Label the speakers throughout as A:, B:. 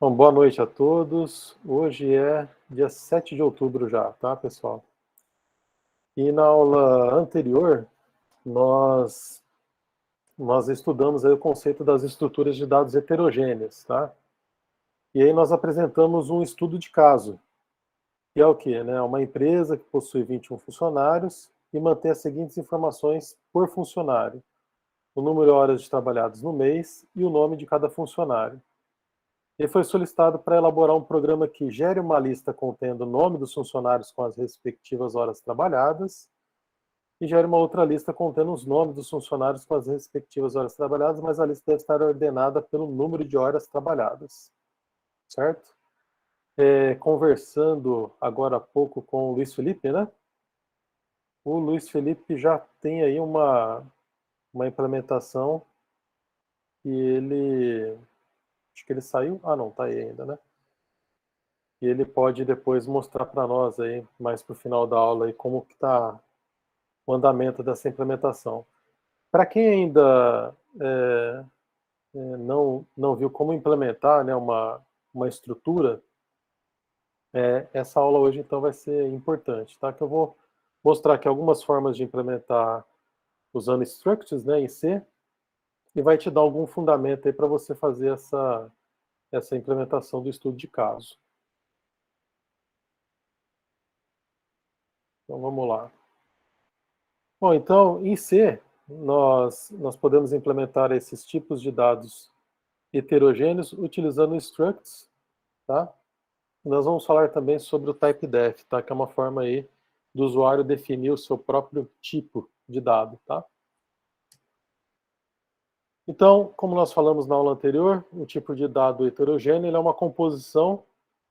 A: Bom, boa noite a todos. Hoje é dia 7 de outubro já, tá, pessoal? E na aula anterior, nós, nós estudamos aí o conceito das estruturas de dados heterogêneas, tá? E aí nós apresentamos um estudo de caso, que é o quê, né? Uma empresa que possui 21 funcionários e mantém as seguintes informações por funcionário: o número de horas de trabalhados no mês e o nome de cada funcionário. Ele foi solicitado para elaborar um programa que gere uma lista contendo o nome dos funcionários com as respectivas horas trabalhadas e gere uma outra lista contendo os nomes dos funcionários com as respectivas horas trabalhadas, mas a lista deve estar ordenada pelo número de horas trabalhadas, certo? Conversando agora há pouco com o Luiz Felipe, né? O Luiz Felipe já tem aí uma implementação que ele... Acho que ele saiu. Ah, não, tá aí ainda, né? E ele pode depois mostrar para nós aí, mais para o final da aula, aí, como que está o andamento dessa implementação. Para quem ainda não viu como implementar, né, uma estrutura, essa aula hoje então vai ser importante, tá? Que eu vou mostrar aqui algumas formas de implementar usando structs, né, em C, e vai te dar algum fundamento aí para você fazer essa implementação do estudo de caso. Então vamos lá. Bom, então em C nós podemos implementar esses tipos de dados heterogêneos utilizando structs, tá? Nós vamos falar também sobre o typedef, tá? Que é uma forma aí do usuário definir o seu próprio tipo de dado, tá? Então, como nós falamos na aula anterior, o tipo de dado heterogêneo é uma composição,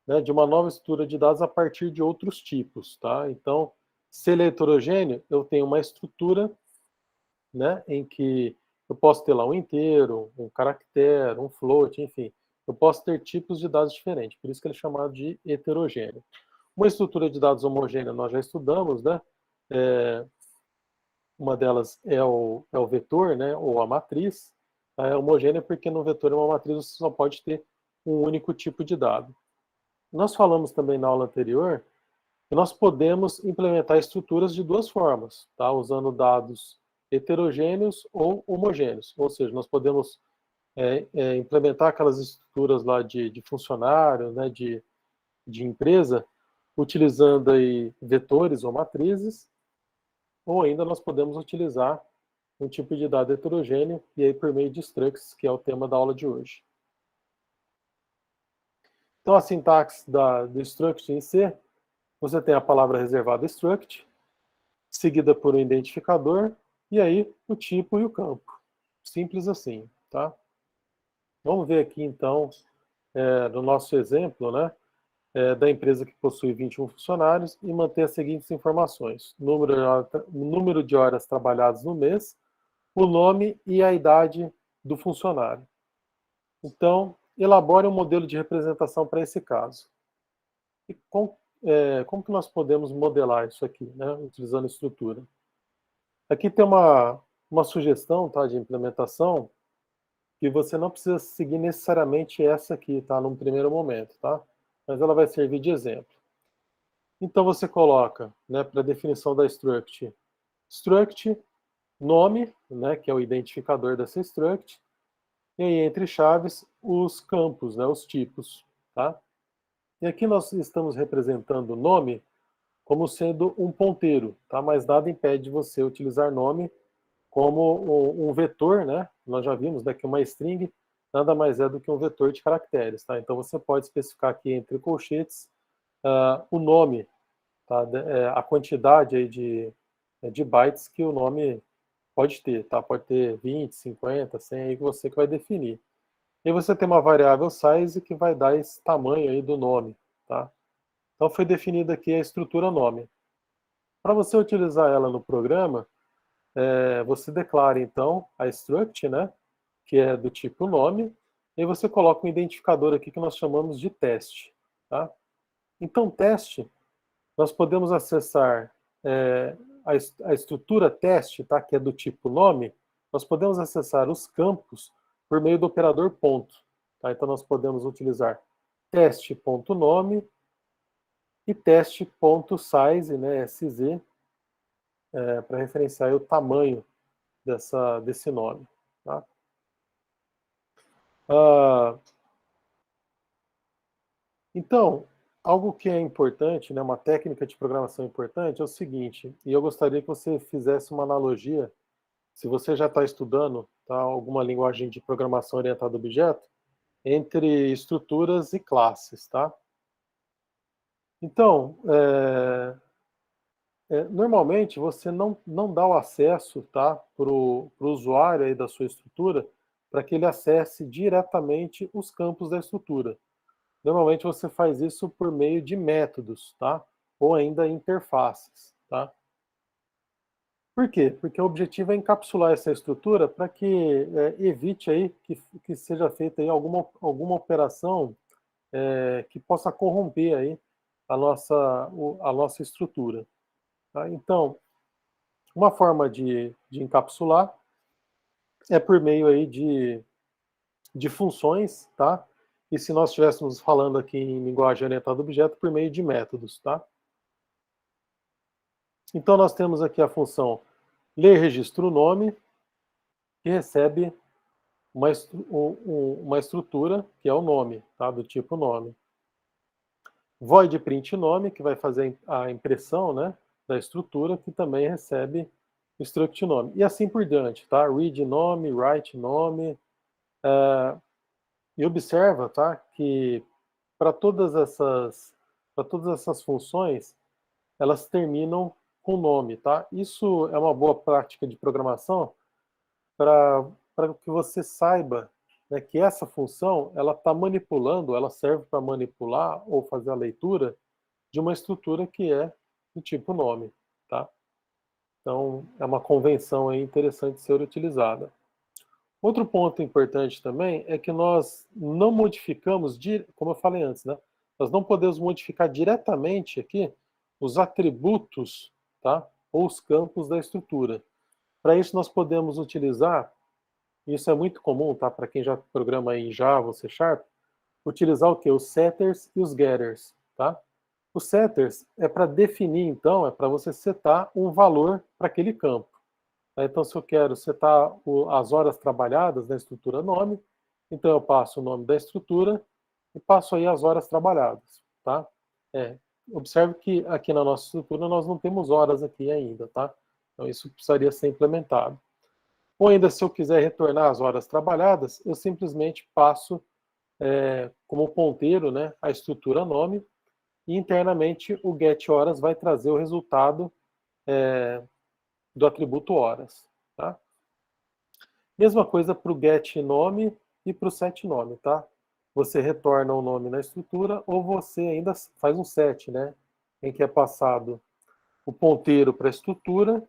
A: né, de uma nova estrutura de dados a partir de outros tipos, tá? Então, se ele é heterogêneo, eu tenho uma estrutura, né, em que eu posso ter lá um inteiro, um caractere, um float, enfim. Eu posso ter tipos de dados diferentes, por isso que ele é chamado de heterogêneo. Uma estrutura de dados homogênea nós já estudamos, né? Uma delas é o vetor, né, ou a matriz. É homogênea porque no vetor e uma matriz você só pode ter um único tipo de dado. Nós falamos também na aula anterior que nós podemos implementar estruturas de duas formas, tá? Usando dados heterogêneos ou homogêneos. Ou seja, nós podemos implementar aquelas estruturas lá de funcionário, né, de empresa, utilizando aí vetores ou matrizes, ou ainda nós podemos utilizar um tipo de dado heterogêneo, e aí por meio de structs, que é o tema da aula de hoje. Então, a sintaxe do struct em C, você tem a palavra reservada struct, seguida por um identificador, e aí o tipo e o campo. Simples assim, tá? Vamos ver aqui, então, no nosso exemplo, né, da empresa que possui 21 funcionários e mantém as seguintes informações: número de horas trabalhadas no mês, o nome e a idade do funcionário. Então, elabore um modelo de representação para esse caso. E como que nós podemos modelar isso aqui, né, utilizando estrutura? Aqui tem uma sugestão, tá, de implementação, que você não precisa seguir necessariamente essa aqui, tá, num primeiro momento, tá? Mas ela vai servir de exemplo. Então você coloca, né, para a definição da struct, nome, né, que é o identificador dessa struct, e aí entre chaves os campos, né, os tipos, tá? E aqui nós estamos representando o nome como sendo um ponteiro, tá? Mas nada impede você utilizar nome como um vetor, né? Nós já vimos, né, que uma string nada mais é do que um vetor de caracteres, tá? Então você pode especificar aqui entre colchetes o nome, tá? A quantidade aí de bytes que o nome pode ter, tá? Pode ter 20, 50, 100, aí você que vai definir. E você tem uma variável size que vai dar esse tamanho aí do nome, tá? Então foi definida aqui a estrutura nome. Para você utilizar ela no programa, você declara então a struct, né, que é do tipo nome, e você coloca um identificador aqui que nós chamamos de teste, tá? Então teste, nós podemos acessar a estrutura teste, tá, que é do tipo nome, nós podemos acessar os campos por meio do operador ponto, tá? Então nós podemos utilizar teste.nome e teste.size, né, SZ, para referenciar o tamanho desse nome. Tá? Então, algo que é importante, né, uma técnica de programação importante é o seguinte, e eu gostaria que você fizesse uma analogia, se você já está estudando tá, alguma linguagem de programação orientada a objeto, entre estruturas e classes, tá? Então, normalmente você não dá o acesso tá, para o usuário aí da sua estrutura para que ele acesse diretamente os campos da estrutura. Normalmente você faz isso por meio de métodos, tá? Ou ainda interfaces, tá? Por quê? Porque o objetivo é encapsular essa estrutura para que evite aí que seja feita aí alguma operação que possa corromper aí a nossa estrutura. Tá? Então, uma forma de encapsular é por meio aí de funções, tá? E se nós estivéssemos falando aqui em linguagem orientada a objeto, por meio de métodos, tá? Então nós temos aqui a função ler registro nome, que recebe uma estrutura, que é o nome, tá? Do tipo nome. Void print nome, que vai fazer a impressão, né, da estrutura, que também recebe struct nome. E assim por diante, tá? Read nome, write nome. E observa, tá, que para todas essas funções, elas terminam com nome, tá? Isso é uma boa prática de programação para que você saiba, né, que essa função ela está manipulando, ela serve para manipular ou fazer a leitura de uma estrutura que é do tipo nome, tá? Então é uma convenção aí interessante de ser utilizada. Outro ponto importante também é que nós não modificamos, como eu falei antes, né? Nós não podemos modificar diretamente aqui os atributos, tá? Ou os campos da estrutura. Para isso nós podemos utilizar, isso é muito comum, tá? Para quem já programa em Java ou C Sharp, utilizar o que? Os setters e os getters, tá? Os setters é para definir, então, é para você setar um valor para aquele campo. Então, se eu quero setar as horas trabalhadas na estrutura nome, então eu passo o nome da estrutura e passo aí as horas trabalhadas, tá? Observe que aqui na nossa estrutura nós não temos horas aqui ainda, tá? Então isso precisaria ser implementado. Ou ainda, se eu quiser retornar as horas trabalhadas, eu simplesmente passo como ponteiro, né, a estrutura nome, e internamente o getHoras vai trazer o resultado do atributo horas, tá? Mesma coisa para o getNome e para o setNome, tá? Você retorna o nome na estrutura ou você ainda faz um set, né? Em que é passado o ponteiro para a estrutura,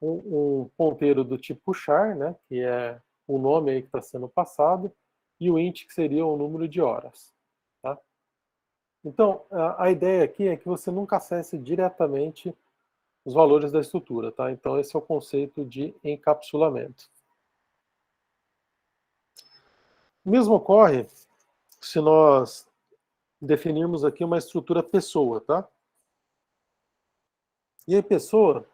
A: um ponteiro do tipo char, né? Que é o nome aí que está sendo passado, e o int, que seria o número de horas, tá? Então, a ideia aqui é que você nunca acesse diretamente os valores da estrutura, tá? Então, esse é o conceito de encapsulamento. O mesmo ocorre se nós definirmos aqui uma estrutura pessoa, tá? E aí, pessoa,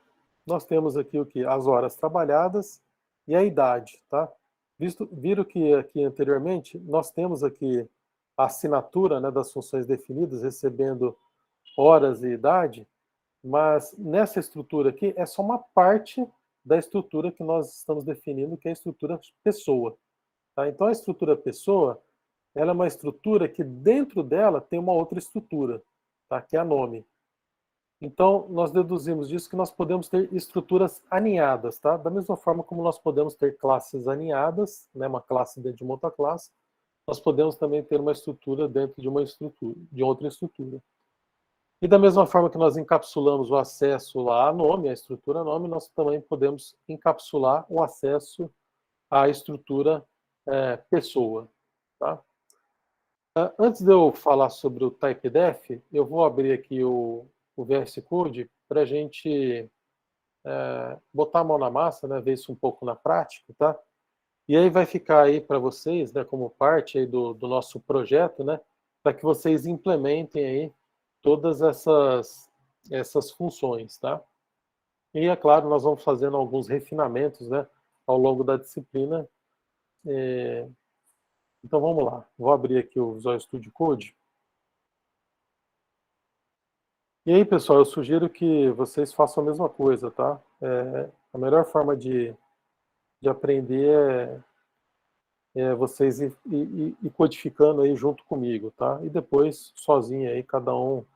A: nós temos aqui o que? As horas trabalhadas e a idade, tá? Viram que aqui anteriormente nós temos aqui a assinatura, né, das funções definidas recebendo horas e idade, mas nessa estrutura aqui é só uma parte da estrutura que nós estamos definindo, que é a estrutura pessoa, tá? Então a estrutura pessoa, ela é uma estrutura que dentro dela tem uma outra estrutura, tá? Que é a nome. Então, nós deduzimos disso que nós podemos ter estruturas aninhadas, tá? Da mesma forma como nós podemos ter classes aninhadas, né, uma classe dentro de uma outra classe, nós podemos também ter uma estrutura dentro de uma estrutura, de outra estrutura. E da mesma forma que nós encapsulamos o acesso lá a nome, a estrutura nome, nós também podemos encapsular o acesso à estrutura pessoa, tá? Antes de eu falar sobre o typedef, eu vou abrir aqui o VS Code para a gente botar a mão na massa, né, ver isso um pouco na prática, tá? E aí vai ficar aí para vocês, né, como parte aí do nosso projeto, né, para que vocês implementem aí todas essas funções, tá? E, é claro, nós vamos fazendo alguns refinamentos, né, ao longo da disciplina. Então, vamos lá. Vou abrir aqui o Visual Studio Code. E aí, pessoal, eu sugiro que vocês façam a mesma coisa, tá? A melhor forma de aprender é vocês ir codificando aí junto comigo, tá? E depois, sozinho aí, cada um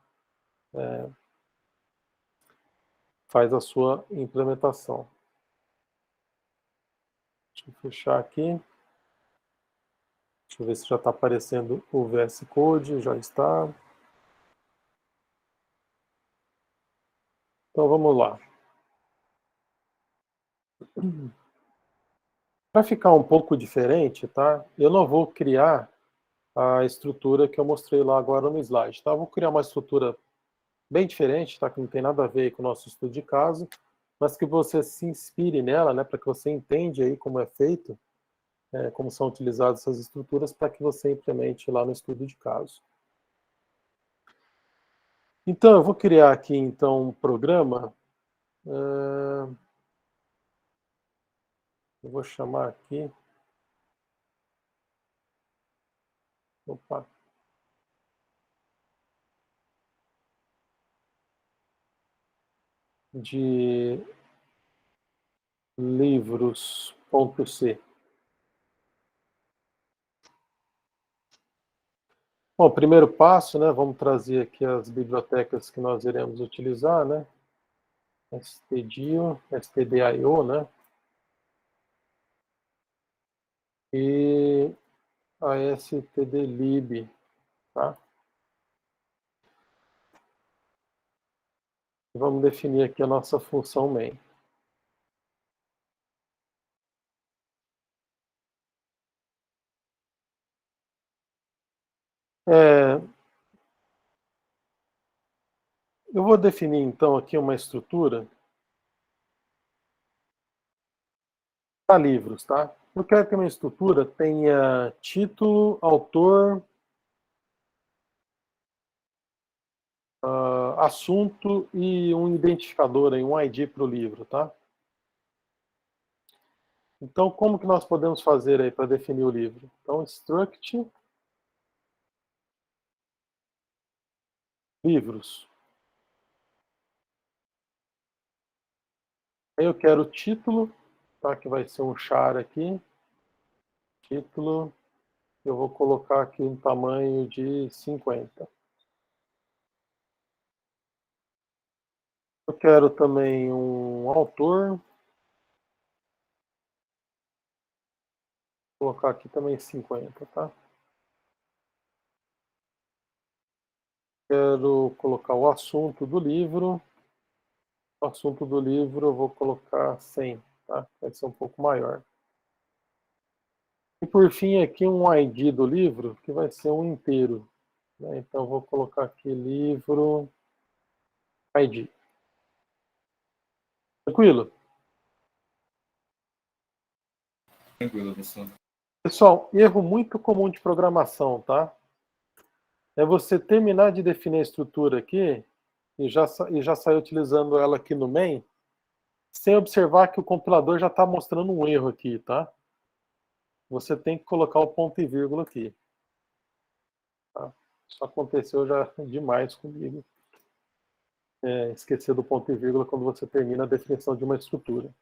A: faz a sua implementação. Deixa eu fechar aqui. Deixa eu ver se já está aparecendo o VS Code. Já está. Então, vamos lá. Para ficar um pouco diferente, tá? Eu não vou criar a estrutura que eu mostrei lá agora no slide, tá? Eu vou criar uma estrutura bem diferente, tá? Que não tem nada a ver com o nosso estudo de caso, mas que você se inspire nela, né? Para que você entenda aí como é feito, como são utilizadas essas estruturas, para que você implemente lá no estudo de caso. Então, eu vou criar aqui, então, um programa. Eu vou chamar aqui. Opa. De livros.c. Bom, o primeiro passo, né, vamos trazer aqui as bibliotecas que nós iremos utilizar, né? stdio, stdio, né? E a stdlib, tá? Vamos definir aqui a nossa função main. Eu vou definir, então, aqui uma estrutura para livros, tá? Eu quero que a minha estrutura tenha título, autor, assunto e um identificador, um ID para o livro, tá? Então, como que nós podemos fazer aí para definir o livro? Então, struct livros. Aí eu quero o título, tá? Que vai ser um char aqui. Título, eu vou colocar aqui um tamanho de 50. Eu quero também um autor. Vou colocar aqui também 50, tá? Quero colocar o assunto do livro. O assunto do livro eu vou colocar 100, tá? Vai ser um pouco maior. E por fim aqui um ID do livro, que vai ser um inteiro, né? Então eu vou colocar aqui livro ID. Tranquilo?
B: Tranquilo, professor.
A: Pessoal, erro muito comum de programação, tá? É você terminar de definir a estrutura aqui e já sair utilizando ela aqui no main, sem observar que o compilador já está mostrando um erro aqui, tá? Você tem que colocar o ponto e vírgula aqui. Tá? Isso aconteceu já demais comigo. Esquecer do ponto e vírgula quando você termina a definição de uma estrutura.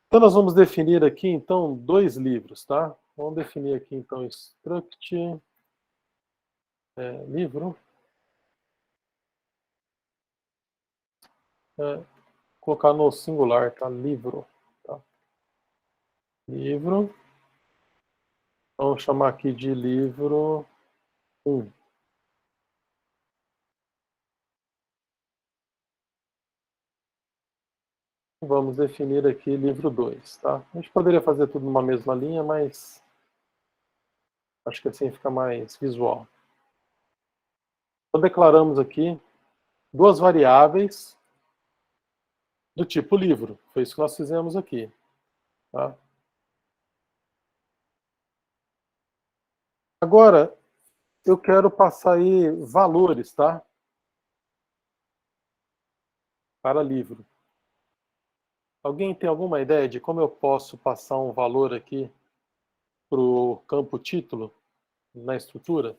A: Então nós vamos definir aqui, então, dois livros, tá? Vamos definir aqui, então, struct livro. Colocar no singular, tá? Livro. Tá? Livro. Vamos chamar aqui de livro 1. Vamos definir aqui livro 2, tá? A gente poderia fazer tudo numa mesma linha, mas acho que assim fica mais visual. Então declaramos aqui duas variáveis do tipo livro. Foi isso que nós fizemos aqui. Tá? Agora, eu quero passar aí valores, tá? Para livro. Alguém tem alguma ideia de como eu posso passar um valor aqui para o campo título na estrutura?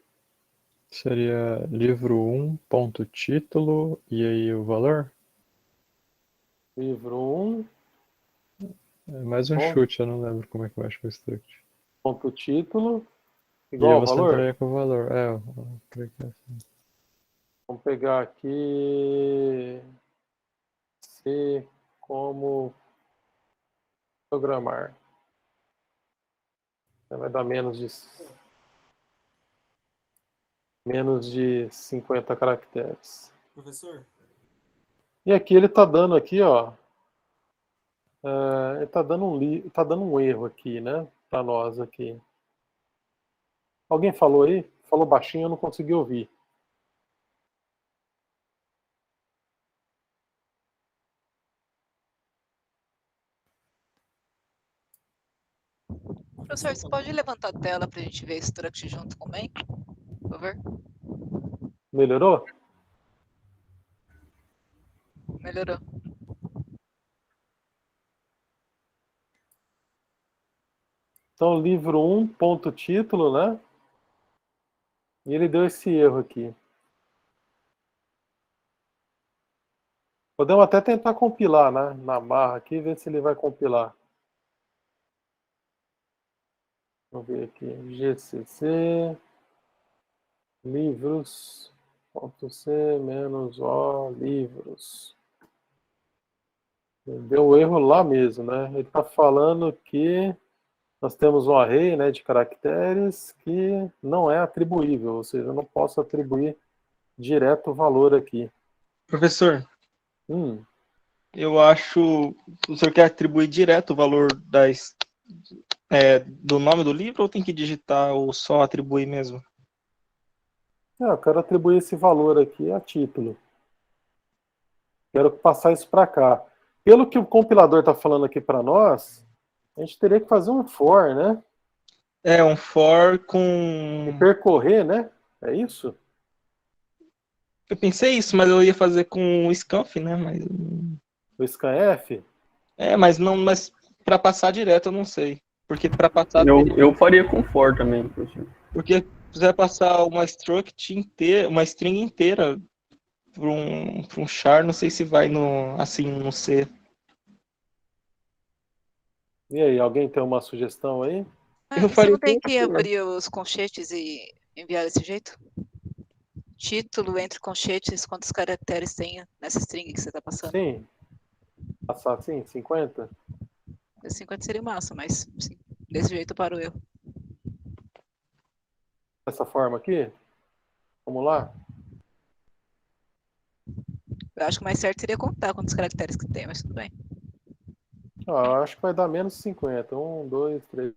C: Seria livro 1, ponto título, e aí o valor?
A: Livro 1,
C: É mais um
A: ponto,
C: chute, eu não lembro como é que eu acho o struct.
A: ponto título,
C: E aí
A: igual ao
C: você
A: valor?
C: entraria com o valor. Eu creio que é assim.
A: Vamos pegar aqui C como programar. Vai dar menos de 50 caracteres.
B: Professor?
A: E aqui ele está dando aqui, ó, ele tá dando um erro aqui, né, para nós aqui. Alguém falou aí? Falou baixinho, eu não consegui ouvir.
D: Professor, você pode levantar a tela para a gente ver esse struct junto com o main, por favor?
A: Melhorou?
D: Melhorou.
A: Então, livro 1, ponto título, né? E ele deu esse erro aqui. Podemos até tentar compilar, né? Na barra aqui, ver se ele vai compilar. Vamos ver aqui. GCC livros.c menos o livros. Deu erro lá mesmo, né? Ele está falando que nós temos um array, né, de caracteres que não é atribuível, ou seja, eu não posso atribuir direto o valor aqui.
E: Professor,
A: Hum,
E: eu acho. O senhor quer atribuir direto o valor do nome do livro ou tem que digitar ou só atribuir mesmo?
A: eu quero atribuir esse valor aqui a título. Quero passar isso para cá. Pelo que o compilador está falando aqui para nós, a gente teria que fazer um for, né?
E: É um for
A: E
E: com.
A: percorrer, né? É isso?
E: Eu pensei isso, mas eu ia fazer com o scanf, né?
A: O scanf?
E: Mas não, mas para passar direto eu não sei. Porque para passar
F: Eu faria com for também, professor.
E: porque se você vai passar uma struct inteira, uma string inteira para um char, não sei se vai no C.
A: E aí, alguém tem uma sugestão aí?
E: Eu
D: Você
E: faria
D: não tem
E: com
D: que
E: for.
D: abrir os conchetes e enviar desse jeito? Título entre conchetes, quantos caracteres tem nessa string que você está passando?
A: Sim. Passar assim, 50?
D: 50 seria massa, mas sim, desse jeito para o erro.
A: Dessa forma aqui? Vamos lá?
D: Eu acho que o mais certo seria contar quantos caracteres que tem, mas tudo bem.
A: Ah, acho que vai dar menos 50. 1, 2, 3,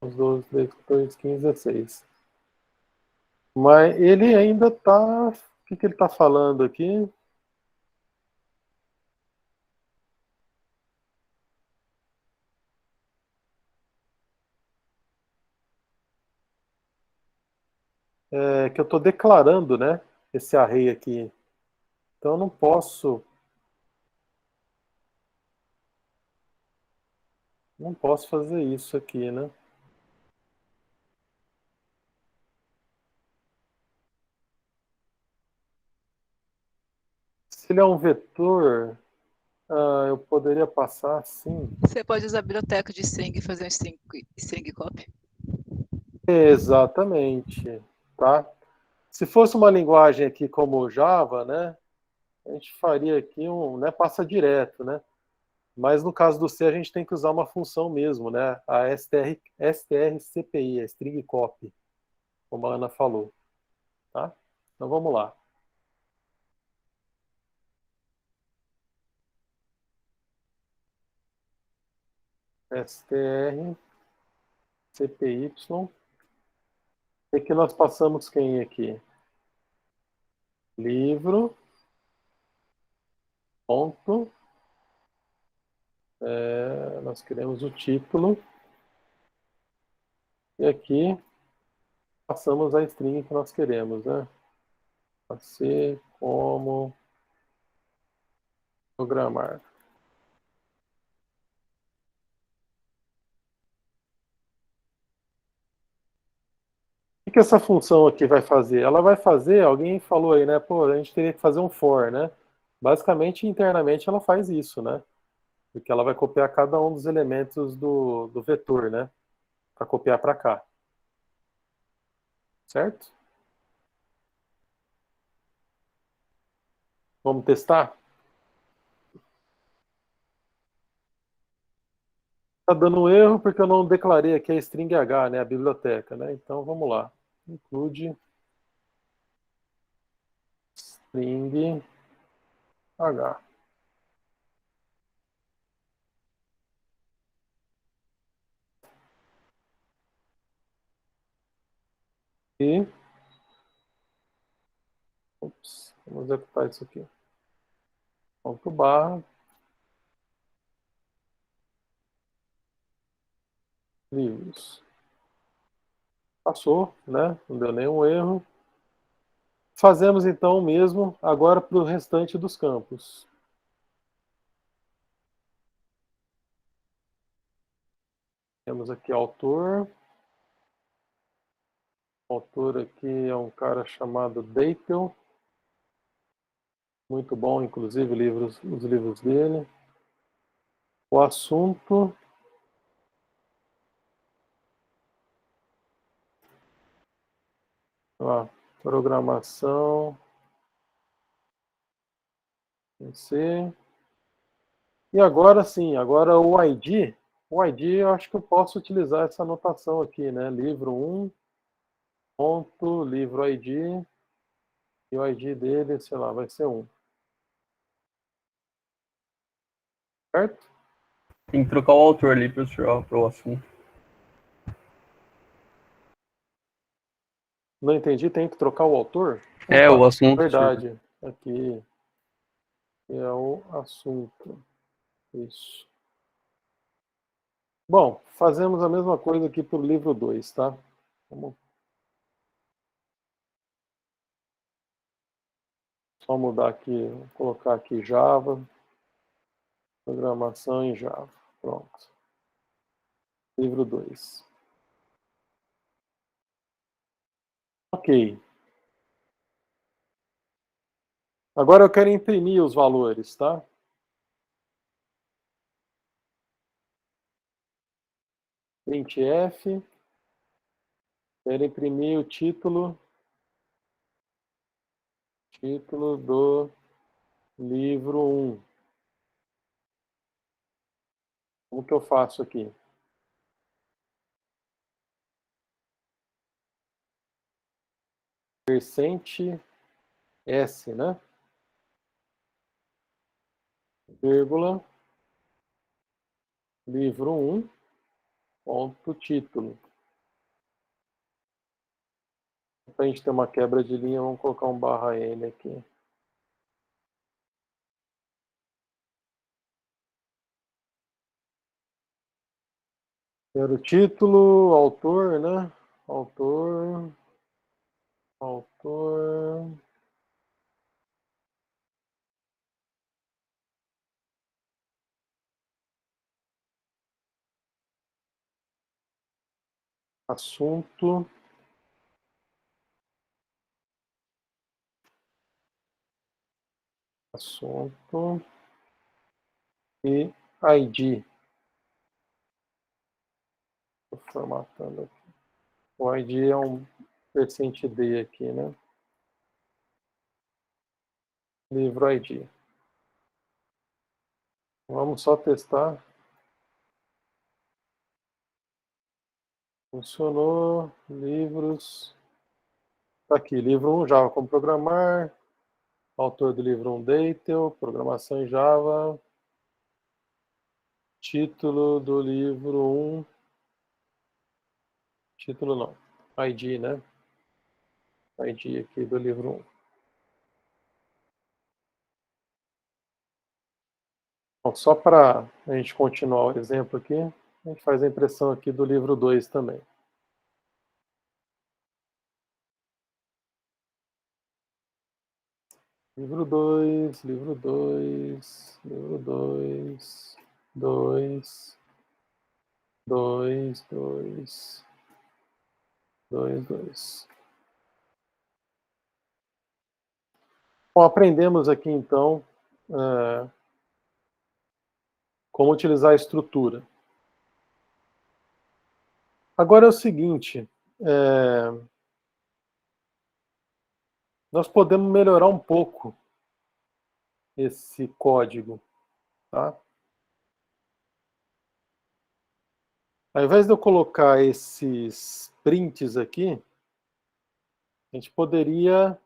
A: 12, 13, 14, 15, 16. Mas ele ainda está. O que ele está falando aqui? É que eu estou declarando, né? Esse array aqui. Então eu não posso. Não posso fazer isso aqui, né? Se ele é um vetor, eu poderia passar assim.
D: Você pode usar a biblioteca de string e fazer um string copy.
A: Exatamente, tá? Se fosse uma linguagem aqui como o Java, né? A gente faria aqui né? Passa direto, né? Mas no caso do C, a gente tem que usar uma função mesmo, né? A strcpy, a string copy, como a Ana falou, tá? Então vamos lá. strcpy. E aqui nós passamos quem aqui? Livro. Ponto. Nós queremos o título. E aqui passamos a string que nós queremos, né? C como programar. O que essa função aqui vai fazer? Ela vai fazer, alguém falou aí, né? Pô, a gente teria que fazer um for, né? Basicamente, internamente, ela faz isso, né? Porque ela vai copiar cada um dos elementos do vetor, né? Para copiar para cá. Certo? Vamos testar? Está dando um erro porque eu não declarei aqui a string H, né? A biblioteca, né? Então, vamos lá. Include string H. E ops, vamos executar isso aqui. Ponto barra livros. Passou, né? Não deu nenhum erro. Fazemos então o mesmo agora para o restante dos campos. Temos aqui autor. O autor aqui é um cara chamado Deitel. Muito bom, inclusive, os livros dele. O assunto. Ó, programação. C. E agora sim, agora o ID. O ID eu acho que eu posso utilizar essa anotação aqui, né? Livro 1, ponto, livro ID. E o ID dele, sei lá, vai ser 1. Certo?
F: Tem que trocar o autor ali para o assunto.
A: Não entendi, tem que trocar o autor?
F: É,
A: Opa,
F: o assunto.
A: verdade. Aqui é o assunto. Isso. Bom, fazemos a mesma coisa aqui para o livro 2, tá? Vamos só mudar aqui, colocar aqui Java, programação em Java. Pronto. Livro 2. Ok. Agora eu quero imprimir os valores, tá? Printf. Quero imprimir o título do livro 1. Como que eu faço aqui? Percent S, né? Vírgula, livro 1, ponto, título. Para a gente ter uma quebra de linha, vamos colocar um barra N aqui. Era o título, autor, né? Autor. Assunto. E ID. Estou formatando aqui. O ID é um percent D aqui, né? Livro ID. Vamos só testar. Funcionou. Livros. Está aqui, livro 1, Java como programar. Autor do livro 1, Deitel. Programação em Java. Título do livro 1. Título não. ID, né? ID aqui do livro 1. Bom, só para a gente continuar o exemplo aqui, a gente faz a impressão aqui do livro 2 também. Livro 2, livro 2, livro 2, 2, 2, 2, 2, 2. Bom, aprendemos aqui então como utilizar a estrutura. Agora é o seguinte, nós podemos melhorar um pouco esse código, tá? Ao invés de eu colocar esses prints aqui, a gente poderia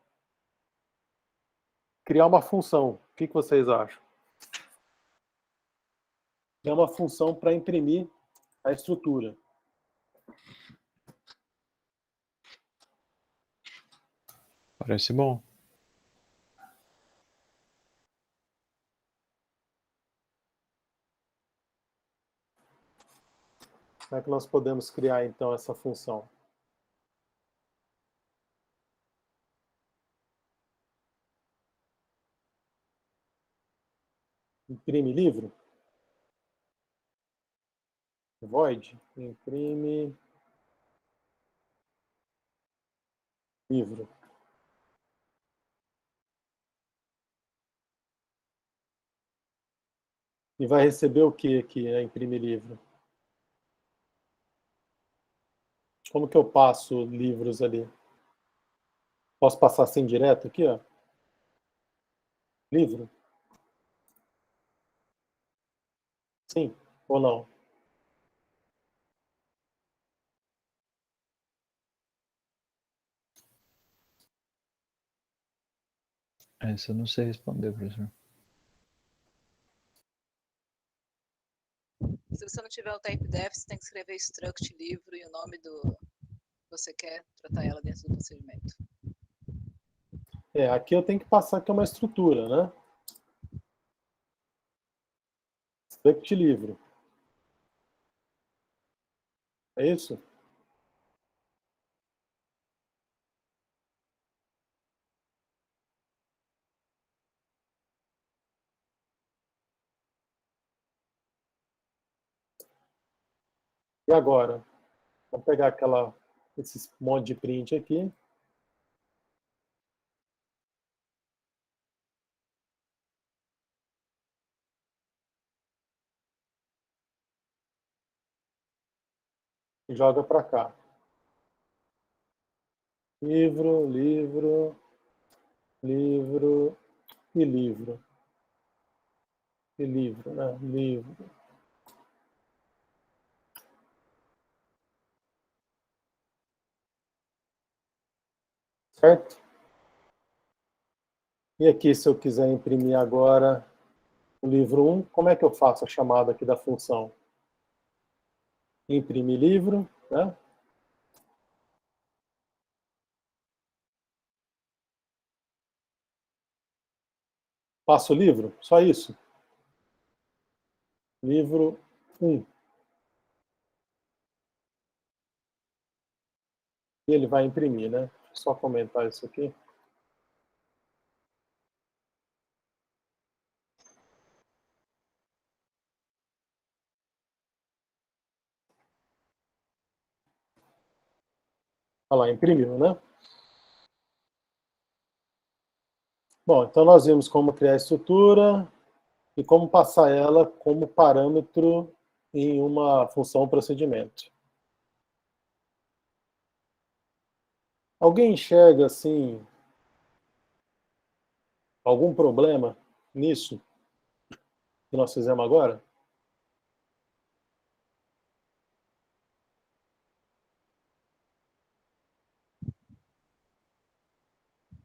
A: criar uma função. O que vocês acham? É uma função para imprimir a estrutura.
C: Parece bom.
A: Como é que nós podemos criar, então, essa função? Imprime livro? Void? Imprime livro. E vai receber o que aqui, imprimir livro? Como que eu passo livros ali? Posso passar assim direto aqui, ó? Livro? Sim ou não?
C: Essa eu não sei responder, professor.
D: Se você não tiver o typedef, você tem que escrever struct livro e o nome do que você quer tratar ela dentro do procedimento.
A: Aqui eu tenho que passar que é uma estrutura, né? Struct livro. É isso? E agora? Vamos pegar esse monte de print aqui. E joga para cá. Livro, livro, livro e livro. E livro, né? Livro. Certo? E aqui, se eu quiser imprimir agora o livro 1, como é que eu faço a chamada aqui da função? Imprimir livro, né? Passo o livro, só isso. Livro 1. E ele vai imprimir, né? Só comentar isso aqui. Olha lá, imprimiu, né? Bom, então nós vimos como criar a estrutura e como passar ela como parâmetro em uma função procedimento. Alguém enxerga, assim, algum problema nisso que nós fizemos agora?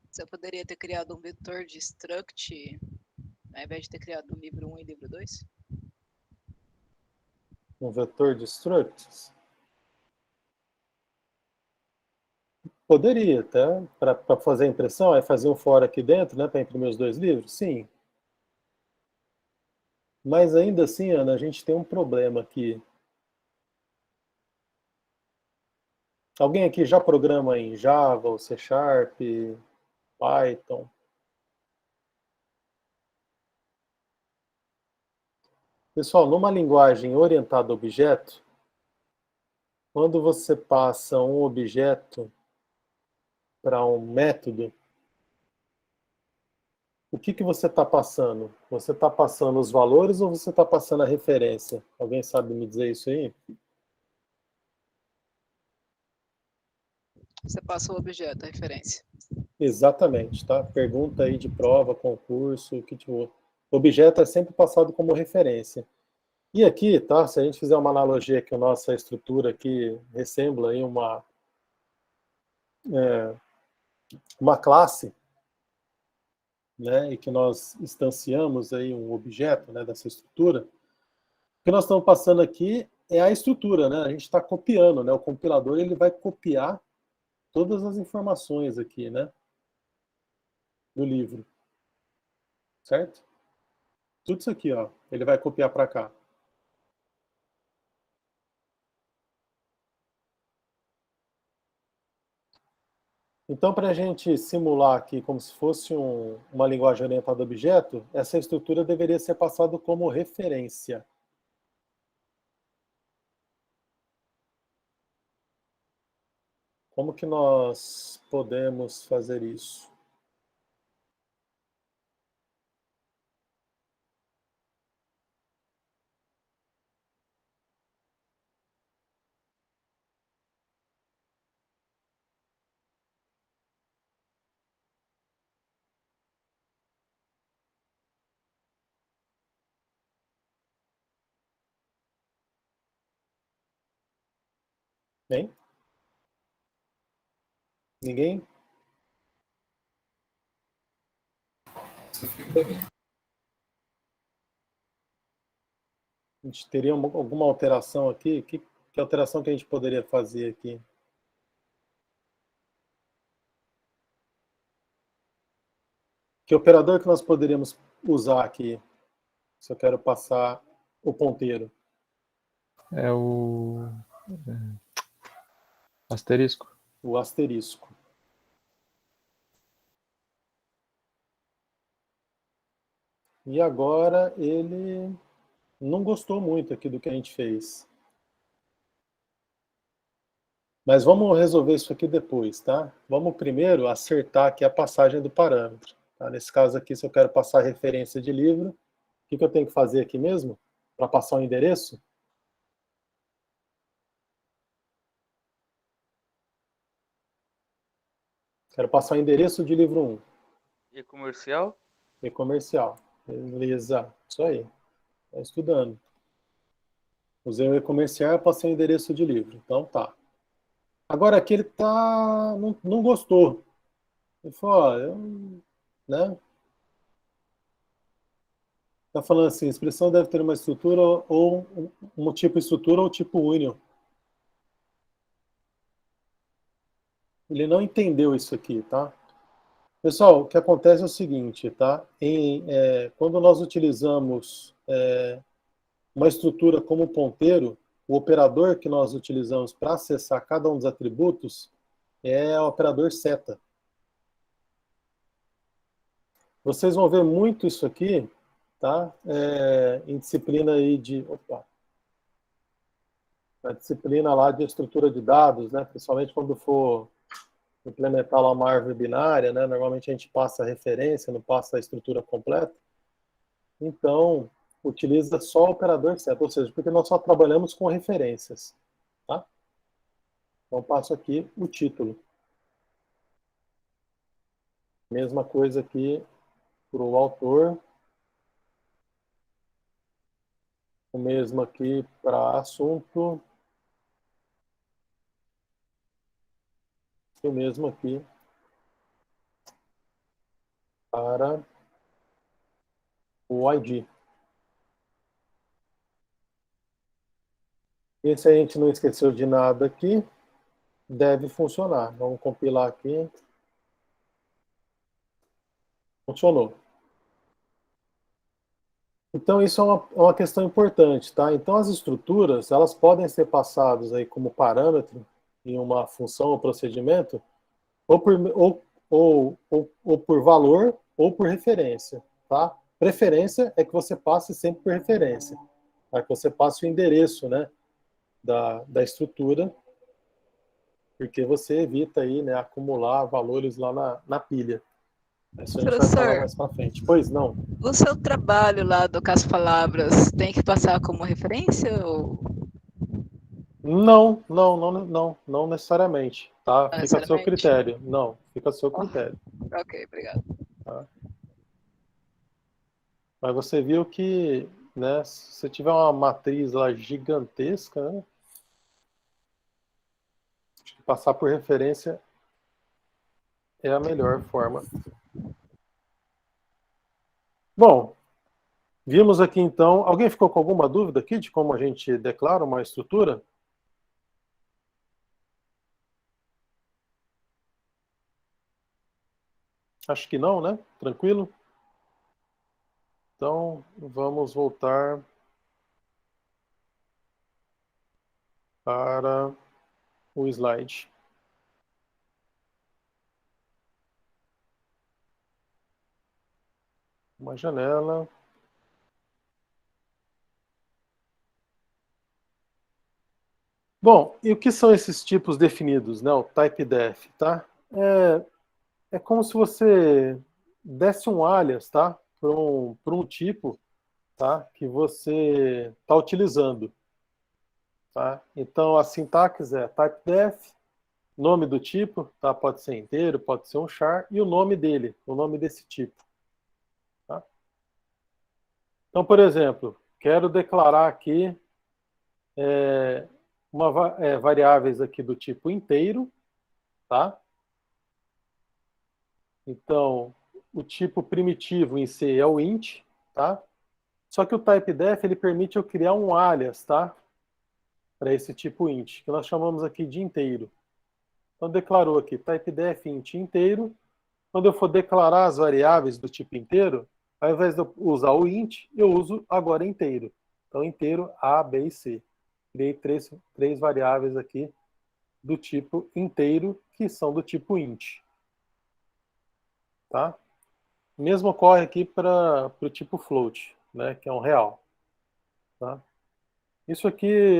D: Você poderia ter criado um vetor de struct, ao invés de ter criado o livro 1 e livro 2?
A: Um vetor de structs? Poderia, até, para fazer a impressão, é fazer um for aqui dentro, né, para imprimir os dois livros? Sim. Mas ainda assim, Ana, a gente tem um problema aqui. Alguém aqui já programa em Java, ou C Sharp, Python? Pessoal, numa linguagem orientada a objeto, quando você passa um objeto para um método, o que você está passando? Você está passando os valores ou você está passando a referência? Alguém sabe me dizer isso aí?
D: Você passa o objeto, a referência.
A: Exatamente, tá? Pergunta aí de prova, concurso, que tipo, objeto é sempre passado como referência. E aqui, tá? Se a gente fizer uma analogia que a nossa estrutura aqui ressembla aí uma classe, né? E que nós instanciamos aí um objeto, né? Dessa estrutura. O que nós estamos passando aqui é a estrutura, né? A gente está copiando, né? O compilador ele vai copiar todas as informações aqui, né? Do livro, certo? Tudo isso aqui, ó, ele vai copiar para cá. Então, para a gente simular aqui como se fosse uma linguagem orientada a objeto, essa estrutura deveria ser passada como referência. Como que nós podemos fazer isso? Hein? Ninguém?
B: Isso fica bem.
A: A gente teria alguma alteração aqui? Que alteração que a gente poderia fazer aqui? Que operador que nós poderíamos usar aqui? Se eu quero passar o ponteiro.
C: É o asterisco.
A: O asterisco. E agora ele não gostou muito aqui do que a gente fez. Mas vamos resolver isso aqui depois, tá? Vamos primeiro acertar aqui a passagem do parâmetro. Tá? Nesse caso aqui, se eu quero passar referência de livro, o que eu tenho que fazer aqui mesmo? Para passar o endereço? Quero passar o endereço de livro 1.
E: E comercial?
A: E comercial. Beleza. Isso aí. Está estudando. Usei o e-comercial, passei o endereço de livro. Então tá. Agora aqui ele não gostou. Ele falou, né? Está falando assim, a expressão deve ter uma estrutura ou um tipo estrutura ou tipo union. Ele não entendeu isso aqui, tá? Pessoal, o que acontece é o seguinte, tá? Quando nós utilizamos uma estrutura como ponteiro, o operador que nós utilizamos para acessar cada um dos atributos é o operador seta. Vocês vão ver muito isso aqui, tá? Em disciplina aí na disciplina lá de estrutura de dados, né? Principalmente quando for implementar lá uma árvore binária, né? Normalmente a gente passa a referência, não passa a estrutura completa. Então, utiliza só o operador seta, ou seja, porque nós só trabalhamos com referências, tá? Então, passo aqui o título. Mesma coisa aqui para o autor. O mesmo aqui para assunto. E o mesmo aqui para o ID. E se a gente não esqueceu de nada aqui, deve funcionar. Vamos compilar aqui. Funcionou. Então, isso é uma questão importante, tá? Então, as estruturas, elas podem ser passadas aí como parâmetro em uma função ou procedimento, ou por valor, ou por referência, tá? Preferência é que você passe sempre por referência. para que você passe o endereço, né, da estrutura, porque você evita aí, né, acumular valores lá na pilha. Isso a gente vai falar
D: Professor,
A: mais para frente. Pois não.
D: o seu trabalho lá do Caso Palavras tem que passar como referência ou
A: Não necessariamente, tá?
D: não
A: Fica a seu
D: necessariamente?
A: critério. Não, fica a seu
D: Oh,
A: critério.
D: ok, obrigado.
A: Tá? Mas você viu que, né, se você tiver uma matriz lá gigantesca, né, acho que passar por referência é a melhor forma. Bom, vimos aqui então. Alguém ficou com alguma dúvida aqui de como a gente declara uma estrutura? Acho que não, né? Tranquilo? Então, vamos voltar para o slide. Uma janela. Bom, e o que são esses tipos definidos, né? O type-def, tá? É como se você desse um alias, tá? Para um tipo, tá? Que você está utilizando, tá? Então, a sintaxe é type-def, nome do tipo, tá? Pode ser inteiro, pode ser um char, e o nome dele, o nome desse tipo. Tá? Então, por exemplo, quero declarar aqui variáveis aqui do tipo inteiro, tá? Então, o tipo primitivo em C é o int, tá? Só que o type-def, ele permite eu criar um alias, tá? Para esse tipo int, que nós chamamos aqui de inteiro. Então, declarou aqui type-def int inteiro. Quando eu for declarar as variáveis do tipo inteiro, ao invés de eu usar o int, eu uso agora inteiro. Então, inteiro A, B e C. Criei três variáveis aqui do tipo inteiro, que são do tipo int. Tá? O mesmo ocorre aqui para o tipo float, né, que é um real. Tá? Isso aqui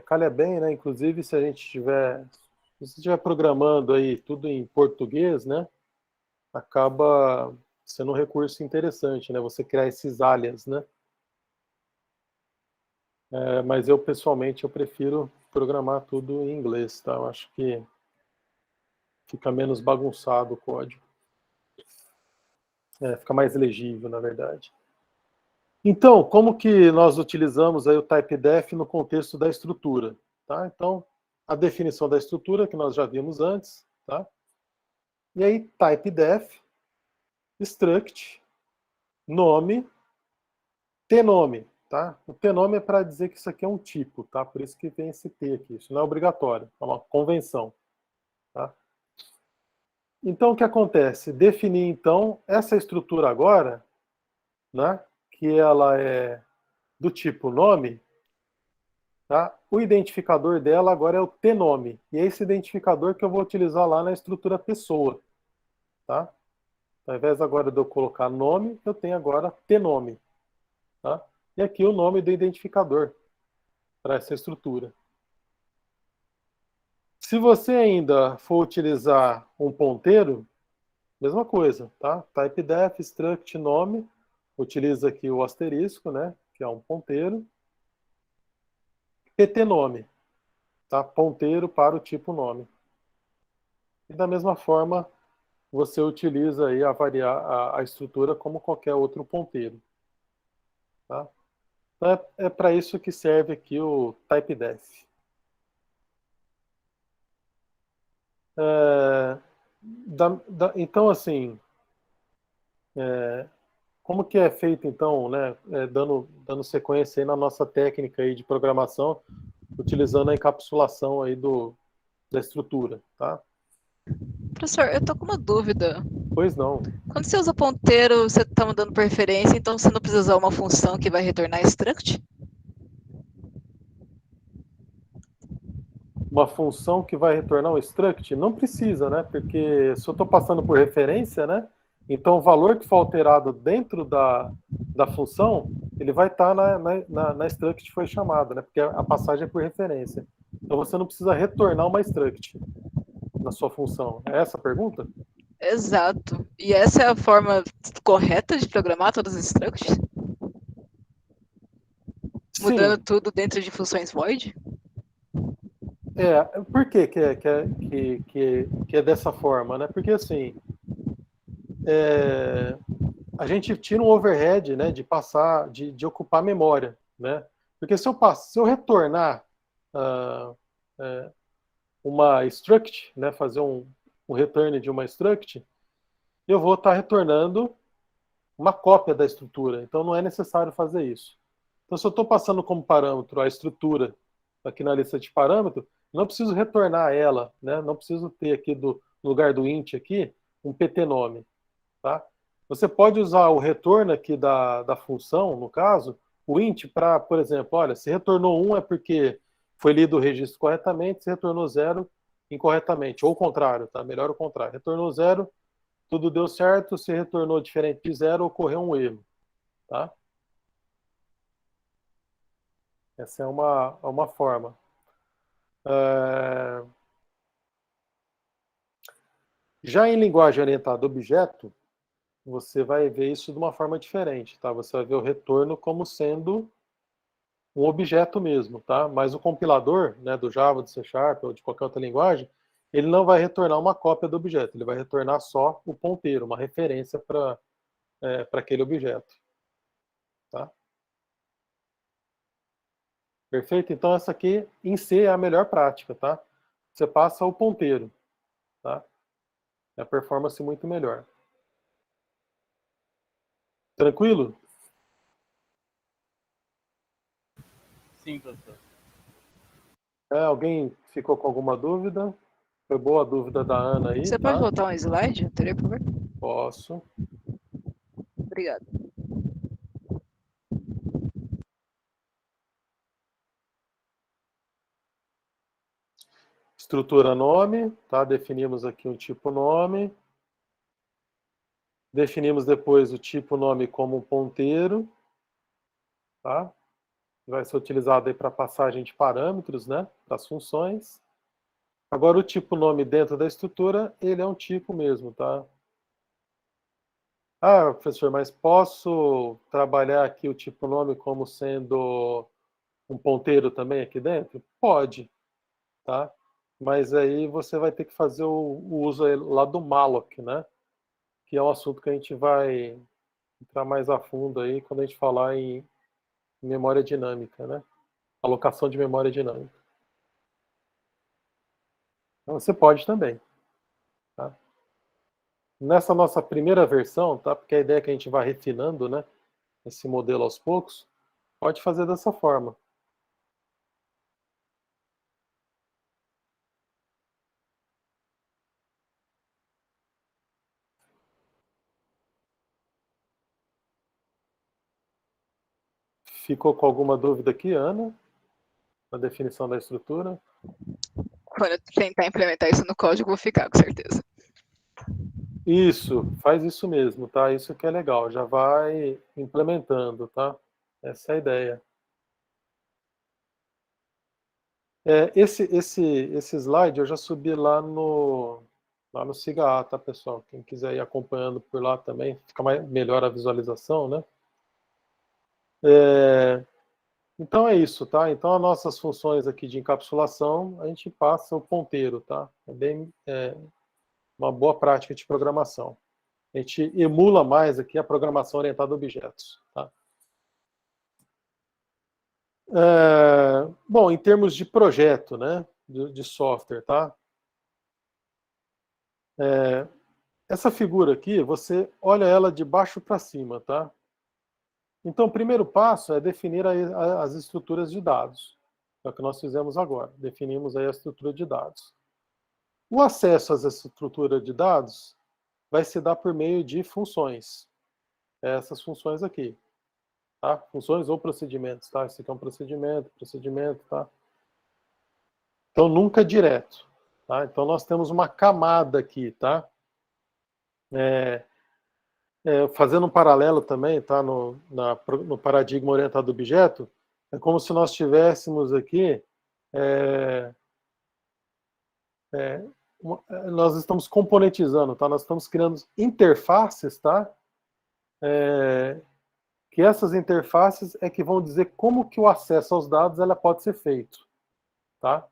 A: calha bem, né? Inclusive, se você estiver programando aí tudo em português, né, acaba sendo um recurso interessante, né? Você criar esses alias, né? Mas eu, pessoalmente, eu prefiro programar tudo em inglês, tá? Eu acho que fica menos bagunçado o código. Fica mais legível, na verdade. Então, como que nós utilizamos aí o type-def no contexto da estrutura? Tá? Então, a definição da estrutura, que nós já vimos antes. Tá? E aí, type-def, struct, nome, tnome. Tá? O tnome é para dizer que isso aqui é um tipo, tá? Por isso que tem esse T aqui. Isso não é obrigatório, é uma convenção. Tá? Então, o que acontece? Definir, então, essa estrutura agora, né, que ela é do tipo nome, tá? O identificador dela agora é o tnome. E é esse identificador que eu vou utilizar lá na estrutura pessoa. Tá? Ao invés agora de eu colocar nome, eu tenho agora tnome. Tá? E aqui o nome do identificador para essa estrutura. Se você ainda for utilizar um ponteiro, mesma coisa, tá? Type-def, struct, nome, utiliza aqui o asterisco, né? Que é um ponteiro. ptnome, tá? Ponteiro para o tipo nome. E da mesma forma, você utiliza aí a estrutura como qualquer outro ponteiro. Tá? Então é para isso que serve aqui o type-def. Então, assim, como que é feito, então, né, dando sequência aí na nossa técnica aí de programação, utilizando a encapsulação aí da estrutura, tá?
D: Professor, eu tô com uma dúvida.
A: Pois não.
D: Quando você usa ponteiro, você está mandando por referência, então você não precisa usar uma função que vai retornar struct?
A: Uma função que vai retornar um struct? Não precisa, né? Porque se eu estou passando por referência, né? Então o valor que for alterado dentro da função, ele vai estar na struct que foi chamada, né? Porque a passagem é por referência. Então você não precisa retornar uma struct na sua função. É essa a pergunta?
D: Exato. E essa é a forma correta de programar todas as structs? Mudando
A: Sim.
D: tudo dentro de funções void?
A: Por que é dessa forma, né? Porque assim, a gente tira um overhead, né, de passar, de ocupar memória, né? Porque se eu retornar uma struct, né, fazer um return de uma struct, eu vou estar retornando uma cópia da estrutura. Então não é necessário fazer isso. Então se eu estou passando como parâmetro a estrutura aqui na lista de parâmetro, não preciso retornar ela, né? Não preciso ter aqui no lugar do int aqui um pt nome, tá? Você pode usar o retorno aqui da função, no caso, o int para, por exemplo, olha, se retornou 1 é porque foi lido o registro corretamente, se retornou 0 incorretamente, ou o contrário, tá? Melhor o contrário. Retornou 0, tudo deu certo, se retornou diferente de 0, ocorreu um erro, tá? Essa é uma forma. Já em linguagem orientada a objeto, você vai ver isso de uma forma diferente, tá? Você vai ver o retorno como sendo um objeto mesmo, tá? Mas o compilador, né, do Java, do C# ou de qualquer outra linguagem, ele não vai retornar uma cópia do objeto, ele vai retornar só o ponteiro, uma referência para aquele objeto, tá? Perfeito? Então essa aqui em C é a melhor prática, tá? Você passa o ponteiro, tá? É a performance muito melhor. Tranquilo?
F: Sim, professor.
A: Alguém ficou com alguma dúvida? Foi boa a dúvida da Ana aí,
D: Você pode
A: tá?
D: voltar um slide anterior, por favor?
A: Posso.
D: Obrigado.
A: Estrutura nome, tá? Definimos aqui um tipo nome. Definimos depois o tipo nome como um ponteiro, tá? Vai ser utilizado aí para passagem de parâmetros, né? Para as funções. Agora o tipo nome dentro da estrutura, ele é um tipo mesmo, tá? Ah, professor, mas posso trabalhar aqui o tipo nome como sendo um ponteiro também aqui dentro? Pode, tá? Mas aí você vai ter que fazer o uso aí lá do malloc, né? Que é um assunto que a gente vai entrar mais a fundo aí quando a gente falar em memória dinâmica, né? Alocação de memória dinâmica. Então você pode também, tá? Nessa nossa primeira versão, tá? Porque a ideia é que a gente vai refinando, né? Esse modelo aos poucos, pode fazer dessa forma. Ficou com alguma dúvida aqui, Ana? Na definição da estrutura?
D: Quando eu tentar implementar isso no código, vou ficar, com certeza.
A: Isso, faz isso mesmo, tá? Isso que é legal, já vai implementando, tá? Essa é a ideia. Esse slide eu já subi lá no SIGA, tá, pessoal? Quem quiser ir acompanhando por lá também, fica melhor a visualização, né? Então é isso, tá? Então as nossas funções aqui de encapsulação, a gente passa o ponteiro, tá? É bem uma boa prática de programação. A gente emula mais aqui a programação orientada a objetos, tá? Bom, em termos de projeto, né? De software, tá? Essa figura aqui, você olha ela de baixo para cima, tá? Então, o primeiro passo é definir as estruturas de dados. É o que nós fizemos agora. Definimos aí a estrutura de dados. O acesso a essa estrutura de dados vai se dar por meio de funções. Essas funções aqui. Tá? Funções ou procedimentos, tá? Esse aqui é um procedimento, tá? Então, nunca direto. Tá? Então, nós temos uma camada aqui, tá? fazendo um paralelo também, tá, no paradigma orientado ao objeto, é como se nós tivéssemos aqui, nós estamos componentizando, tá? Nós estamos criando interfaces, tá? Que essas interfaces é que vão dizer como que o acesso aos dados ela pode ser feito, tá?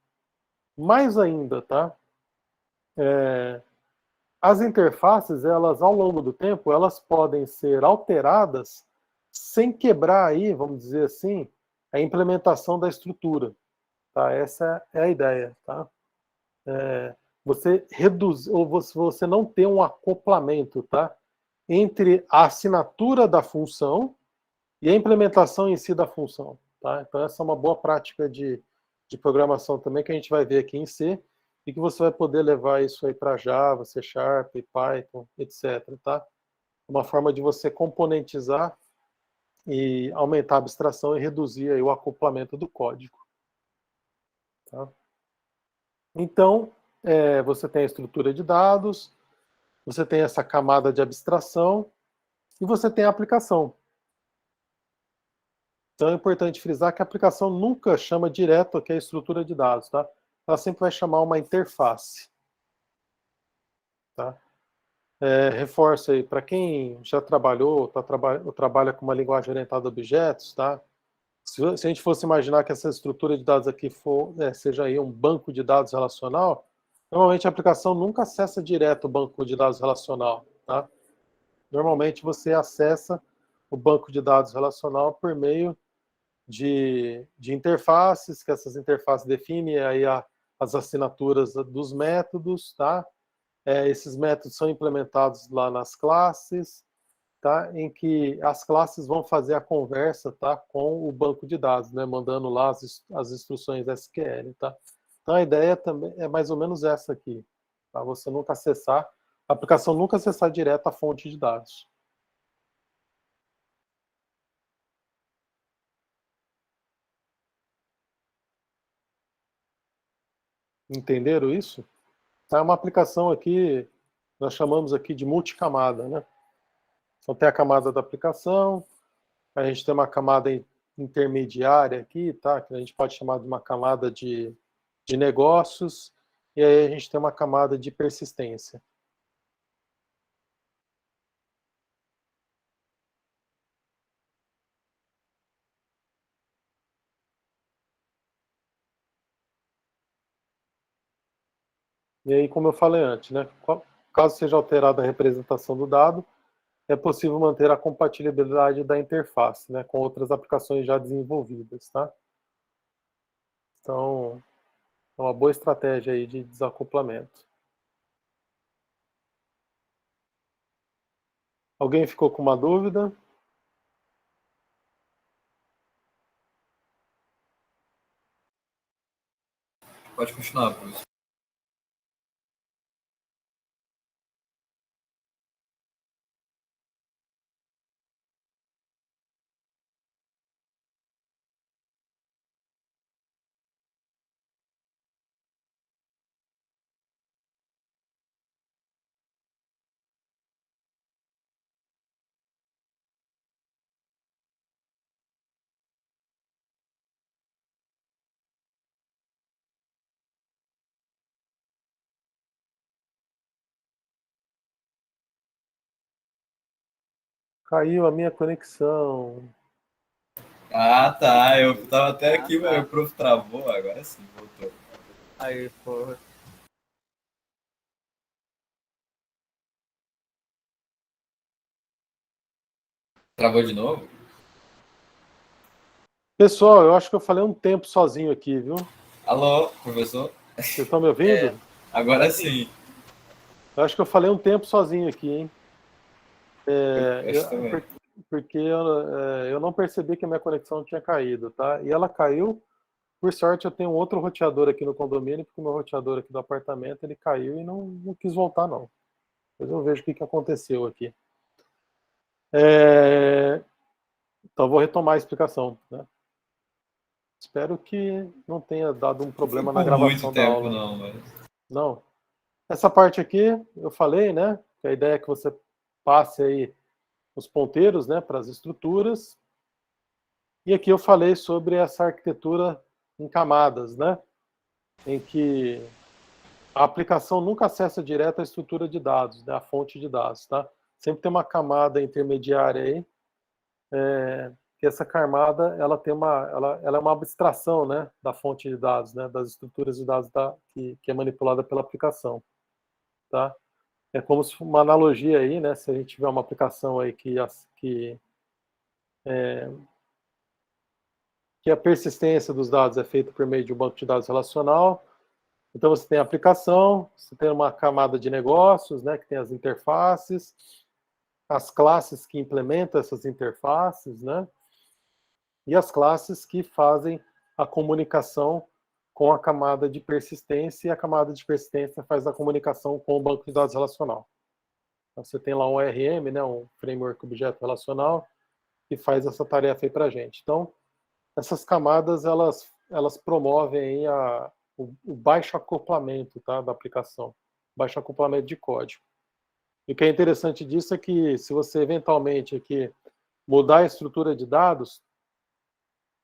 A: Mais ainda, tá? As interfaces, elas ao longo do tempo, elas podem ser alteradas sem quebrar aí, vamos dizer assim, a implementação da estrutura, tá? Essa é a ideia, tá? Você reduz, ou você não ter um acoplamento, tá? Entre a assinatura da função e a implementação em si da função, tá? Então essa é uma boa prática de programação também que a gente vai ver aqui em C e que você vai poder levar isso aí para Java, C Sharp, Python, etc, tá? Uma forma de você componentizar e aumentar a abstração e reduzir aí o acoplamento do código, tá? Então, você tem a estrutura de dados, você tem essa camada de abstração e você tem a aplicação. Então é importante frisar que a aplicação nunca chama direto aqui a estrutura de dados, tá? Ela sempre vai chamar uma interface, tá? Reforço aí, para quem já trabalhou, ou trabalha com uma linguagem orientada a objetos, tá? Se a gente fosse imaginar que essa estrutura de dados aqui seja aí um banco de dados relacional, normalmente a aplicação nunca acessa direto o banco de dados relacional, tá? Normalmente você acessa o banco de dados relacional por meio de interfaces, que essas interfaces definem aí as assinaturas dos métodos, tá? Esses métodos são implementados lá nas classes, tá? Em que as classes vão fazer a conversa, tá? Com o banco de dados, né? Mandando lá as instruções SQL, tá? Então a ideia também é mais ou menos essa aqui, tá? Você nunca acessar, a aplicação nunca acessar direto a fonte de dados. Entenderam isso? É uma aplicação aqui, nós chamamos aqui de multicamada, né? Então tem a camada da aplicação, a gente tem uma camada intermediária aqui, tá? Que a gente pode chamar de uma camada de negócios, e aí a gente tem uma camada de persistência. E aí, como eu falei antes, né? Caso seja alterada a representação do dado, é possível manter a compatibilidade da interface, né? Com outras aplicações já desenvolvidas, tá? Então, é uma boa estratégia aí de desacoplamento. Alguém ficou com uma dúvida?
B: Pode continuar, professor.
A: Caiu a minha conexão.
B: Ah, tá. Eu tava até aqui, mas o prof travou, agora sim, voltou.
F: Aí, porra.
B: Travou de novo?
A: Pessoal, eu acho que eu falei um tempo sozinho aqui, viu?
B: Alô, professor?
A: Vocês estão me ouvindo?
B: Agora sim.
A: Eu acho que eu falei um tempo sozinho aqui, hein?
B: Eu também.
A: Porque eu não percebi que a minha conexão tinha caído, tá? E ela caiu. Por sorte, eu tenho um outro roteador aqui no condomínio, porque o meu roteador aqui do apartamento, ele caiu e não quis voltar, não. Depois eu vejo o que aconteceu aqui. Então, eu vou retomar a explicação, né? Espero que não tenha dado um problema na gravação da aula.
B: Não, mas...
A: Não. Essa parte aqui, eu falei, né? Que a ideia é que você passe aí os ponteiros, né, para as estruturas. E aqui eu falei sobre essa arquitetura em camadas, né, em que a aplicação nunca acessa direto a estrutura de dados, né, a fonte de dados, tá? Sempre tem uma camada intermediária aí, que essa camada ela é uma abstração, né, da fonte de dados, né, das estruturas de dados que é manipulada pela aplicação, tá? É como se uma analogia aí, né, se a gente tiver uma aplicação aí que a persistência dos dados é feita por meio de um banco de dados relacional. Então você tem a aplicação, você tem uma camada de negócios, né, que tem as interfaces, as classes que implementam essas interfaces, né, e as classes que fazem a comunicação com a camada de persistência, e a camada de persistência faz a comunicação com o banco de dados relacional. Então, você tem lá um ORM, né, um Framework Objeto Relacional, que faz essa tarefa aí para a gente. Então, essas camadas, elas promovem aí o baixo acoplamento, tá, da aplicação, baixo acoplamento de código. E o que é interessante disso é que, se você eventualmente aqui mudar a estrutura de dados,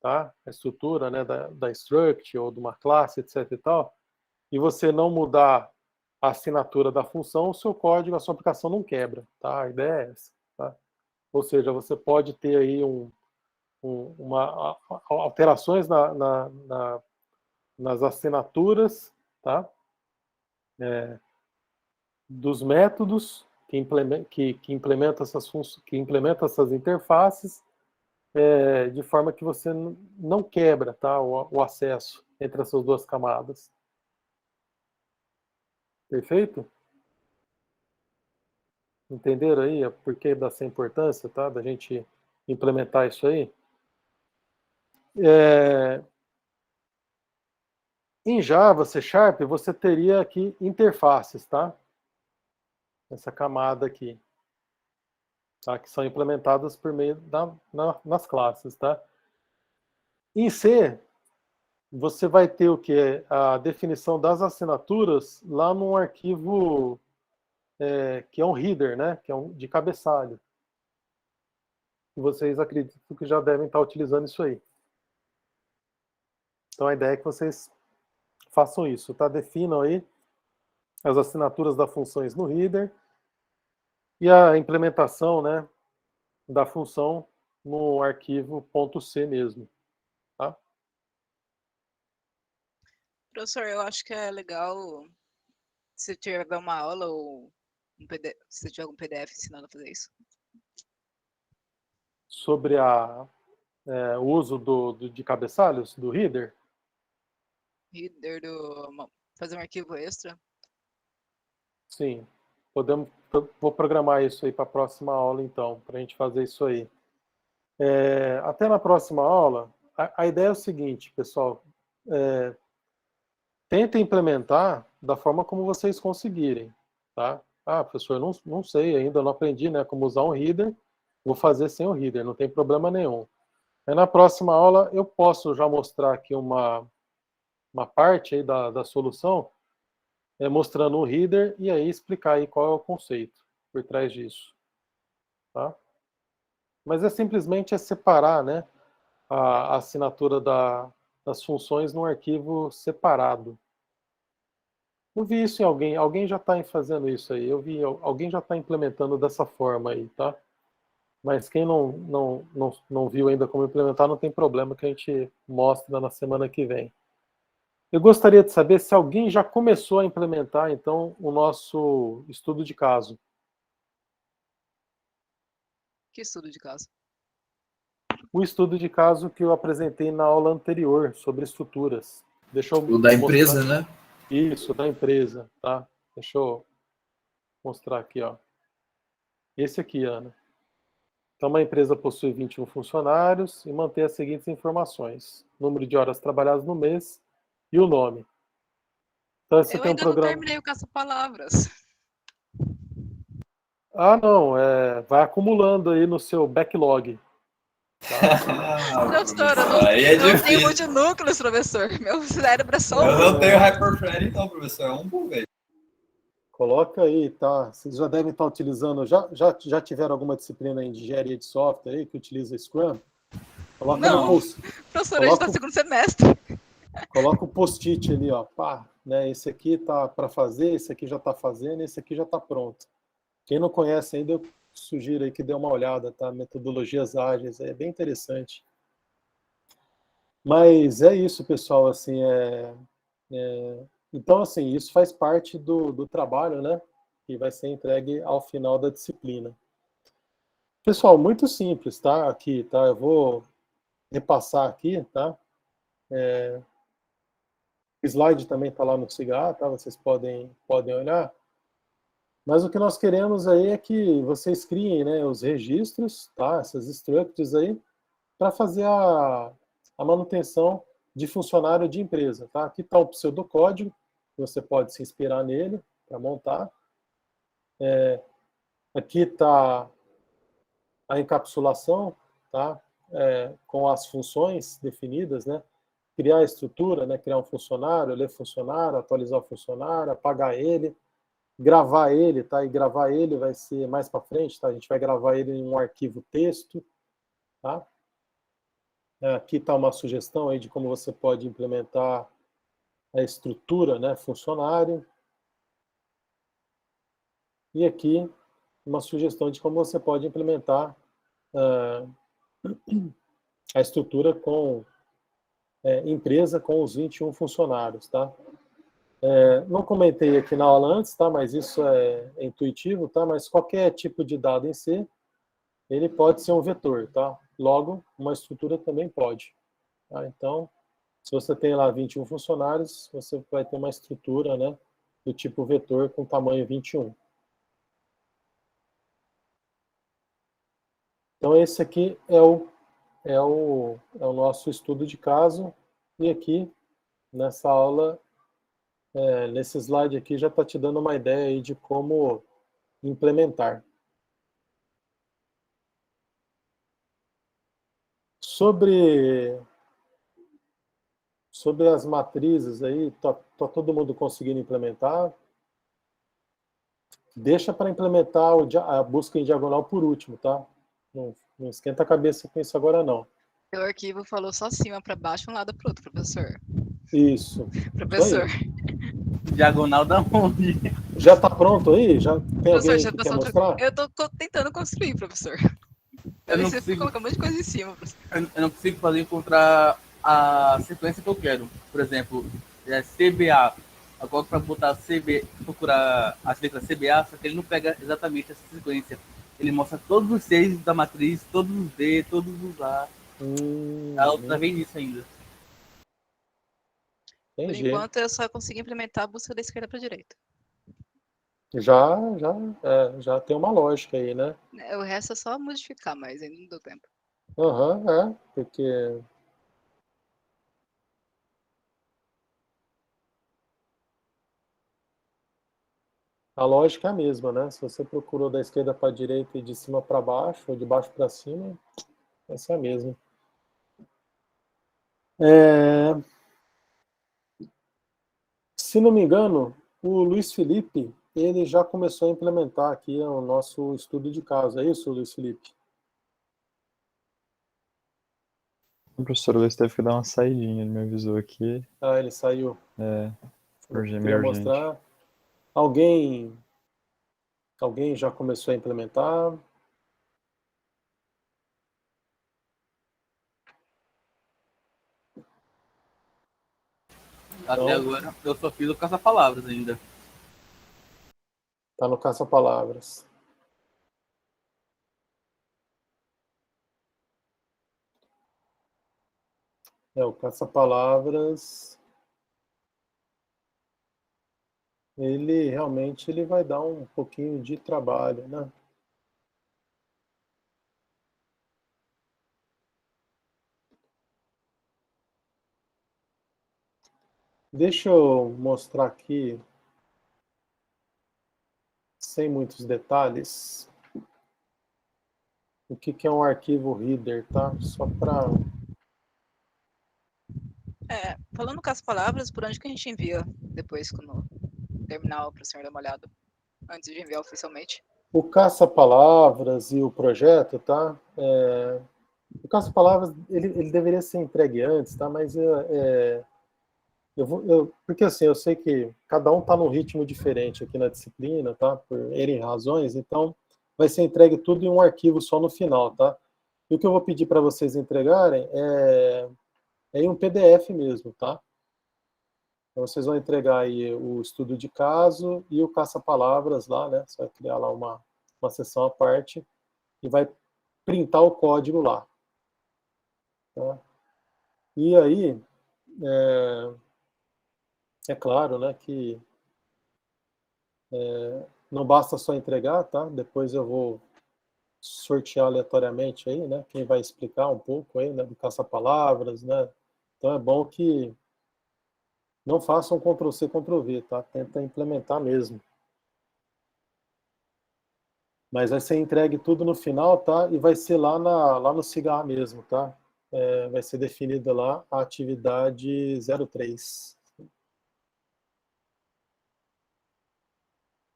A: tá, a estrutura, né, da struct ou de uma classe, etc. e tal, e você não mudar a assinatura da função, o seu código, a sua aplicação não quebra, tá? A ideia é essa, tá? Ou seja, você pode ter aí alterações nas assinaturas, tá? Dos métodos que implementam essas interfaces, de forma que você não quebra, tá, o acesso entre essas duas camadas. Perfeito? Entenderam aí o porquê dessa importância, tá, da gente implementar isso aí? Em Java, C#, você teria aqui interfaces, tá? Essa camada aqui, tá? Que são implementadas por meio nas classes, tá? Em C, você vai ter o que? A definição das assinaturas lá num arquivo que é um header, né? Que é de cabeçalho. E vocês acreditam que já devem estar utilizando isso aí. Então a ideia é que vocês façam isso, tá? Definam aí as assinaturas das funções no header e a implementação, né, da função no arquivo .c mesmo, tá?
D: Professor, eu acho que é legal se tiver uma aula ou um PDF, se tiver algum PDF ensinando a fazer isso.
A: Sobre o uso de cabeçalhos, do header?
D: Header fazer um arquivo extra.
A: Sim. Vou programar isso aí para a próxima aula, então, para a gente fazer isso aí. Até na próxima aula, a ideia é o seguinte, pessoal. Tentem implementar da forma como vocês conseguirem, tá? Ah, professor, não sei ainda, não aprendi, né, como usar um header, vou fazer sem o header, não tem problema nenhum. Aí na próxima aula eu posso já mostrar aqui uma parte aí da solução, mostrando o header e aí explicar aí qual é o conceito por trás disso, tá? Mas simplesmente separar, né, a assinatura das funções num arquivo separado. Eu vi isso em alguém já está fazendo isso aí, alguém já está implementando dessa forma aí, tá? Mas quem não viu ainda como implementar, não tem problema, que a gente mostra na semana que vem. Eu gostaria de saber se alguém já começou a implementar, então, o nosso estudo de caso.
D: Que estudo de caso?
A: O estudo de caso que eu apresentei na aula anterior, sobre estruturas. Deixa eu
B: O da empresa,
A: mostrar.
B: né?
A: Isso, da empresa, tá? Deixa eu mostrar aqui, ó. Esse aqui, Ana. Então, uma empresa possui 21 funcionários e mantém as seguintes informações: número de horas trabalhadas no mês e o nome. Então, você
D: Eu
A: tem um
D: ainda
A: programa...
D: não terminei o caça-palavras.
A: Ah, não, vai acumulando aí no seu backlog.
D: Professor,
B: Aí é
D: eu não tenho
B: difícil.
D: multinúcleos, professor. Meu cérebro é só
B: Eu
D: um.
B: não tenho hyperthread, então, professor. É um por vez.
A: Coloca aí, tá? Vocês já devem estar utilizando, já tiveram alguma disciplina em engenharia de software aí que utiliza Scrum? Coloca
D: Não.
A: no post,
D: Professor, a gente tá no
A: coloca,
D: segundo semestre.
A: coloca o post-it ali, ó, pá, né? Esse aqui tá para fazer, esse aqui já tá fazendo, esse aqui já tá pronto. Quem não conhece ainda, eu sugiro aí que dê uma olhada, tá? Metodologias ágeis, é bem interessante. Mas é isso, pessoal, assim, então, assim, isso faz parte do trabalho, né? Que vai ser entregue ao final da disciplina. Pessoal, muito simples, tá? Aqui, tá? Eu vou repassar aqui, tá? O slide também está lá no Cigar, tá? Vocês podem olhar. Mas o que nós queremos aí é que vocês criem, né, os registros, tá? Essas structs aí, para fazer a manutenção de funcionário de empresa, tá? Aqui está o pseudocódigo, você pode se inspirar nele para montar. Aqui está a encapsulação, tá? Com as funções definidas, né? Criar a estrutura, né? Criar um funcionário, ler funcionário, atualizar o funcionário, apagar ele, gravar ele, tá? E gravar ele vai ser mais para frente, tá? A gente vai gravar ele em um arquivo texto, tá? Aqui está uma sugestão aí de como você pode implementar a estrutura, né? Funcionário. E aqui uma sugestão de como você pode implementar a estrutura com empresa com os 21 funcionários, tá? Não comentei aqui na aula antes, tá? Mas isso é intuitivo, tá? Mas qualquer tipo de dado em C, ele pode ser um vetor, tá? Logo, uma estrutura também pode. Tá? Então, se você tem lá 21 funcionários, você vai ter uma estrutura, né? Do tipo vetor com tamanho 21. Então, esse aqui é o nosso estudo de caso. E aqui, nessa aula, nesse slide aqui, já está te dando uma ideia aí de como implementar. Sobre as matrizes aí, tá todo mundo conseguindo implementar? Deixa para implementar a busca em diagonal por último, tá? Não esquenta a cabeça com isso agora, não.
D: O arquivo falou só cima para baixo, um lado para outro, professor.
A: Isso.
D: Professor.
A: Isso aí.
F: Diagonal da onde?
A: Já está pronto aí? Já tem
D: Professor,
A: alguém
D: já
A: que
D: tá
A: quer
D: só...
A: mostrar?
D: Eu tô tentando construir, professor.
F: Eu não
D: Você
F: consigo,
D: colocar um monte de coisa em cima, professor.
F: eu não consigo fazer encontrar a sequência que eu quero. Por exemplo, CBA. Agora para botar CB, procurar as letras CBA, só que ele não pega exatamente essa sequência. Ele mostra todos os 6 da matriz, todos os D, todos os A. Ela tá vendo isso ainda.
D: Por
A: Entendi.
D: enquanto, eu só consegui implementar a busca da esquerda para a direita.
A: Já tem uma lógica aí, né?
D: O resto é só modificar, mas ainda não deu tempo.
A: Porque a lógica é a mesma, né? Se você procurou da esquerda para a direita e de cima para baixo, ou de baixo para cima, essa é a mesma. Se não me engano, o Luiz Felipe, ele já começou a implementar aqui o nosso estudo de caso. É isso, Luiz Felipe?
C: O professor Luiz teve que dar uma saidinha, ele me avisou aqui.
A: Ah, ele saiu.
C: Meio urgente.
A: Mostrar. Alguém já começou a implementar?
F: Até agora eu só fiz o caça-palavras ainda.
A: Está no caça-palavras. O caça-palavras, ele realmente vai dar um pouquinho de trabalho, né? Deixa eu mostrar aqui, sem muitos detalhes, o que é um arquivo reader, tá? Só para...
D: Falando com as palavras, por onde que a gente envia depois, quando terminar, para o senhor dar uma olhada? antes de enviar oficialmente?
A: O caça-palavras e o projeto, tá? O caça-palavras, ele deveria ser entregue antes, tá? Mas porque assim, eu sei que cada um está num ritmo diferente aqui na disciplina, tá? Por N razões, então vai ser entregue tudo em um arquivo só no final, tá? E o que eu vou pedir para vocês entregarem é em um PDF mesmo, tá? Então vocês vão entregar aí o estudo de caso e o caça-palavras lá, né? Você vai criar lá uma seção à parte e vai printar o código lá. Tá? E aí, é claro, né, que não basta só entregar, tá? Depois eu vou sortear aleatoriamente aí, né? Quem vai explicar um pouco aí, né, do caça-palavras, né? Então é bom que não façam Ctrl+C, Ctrl+V, tá? Tenta implementar mesmo. Mas vai ser entregue tudo no final, tá? E vai ser lá no cigarro mesmo, tá? Vai ser definida lá a atividade 03.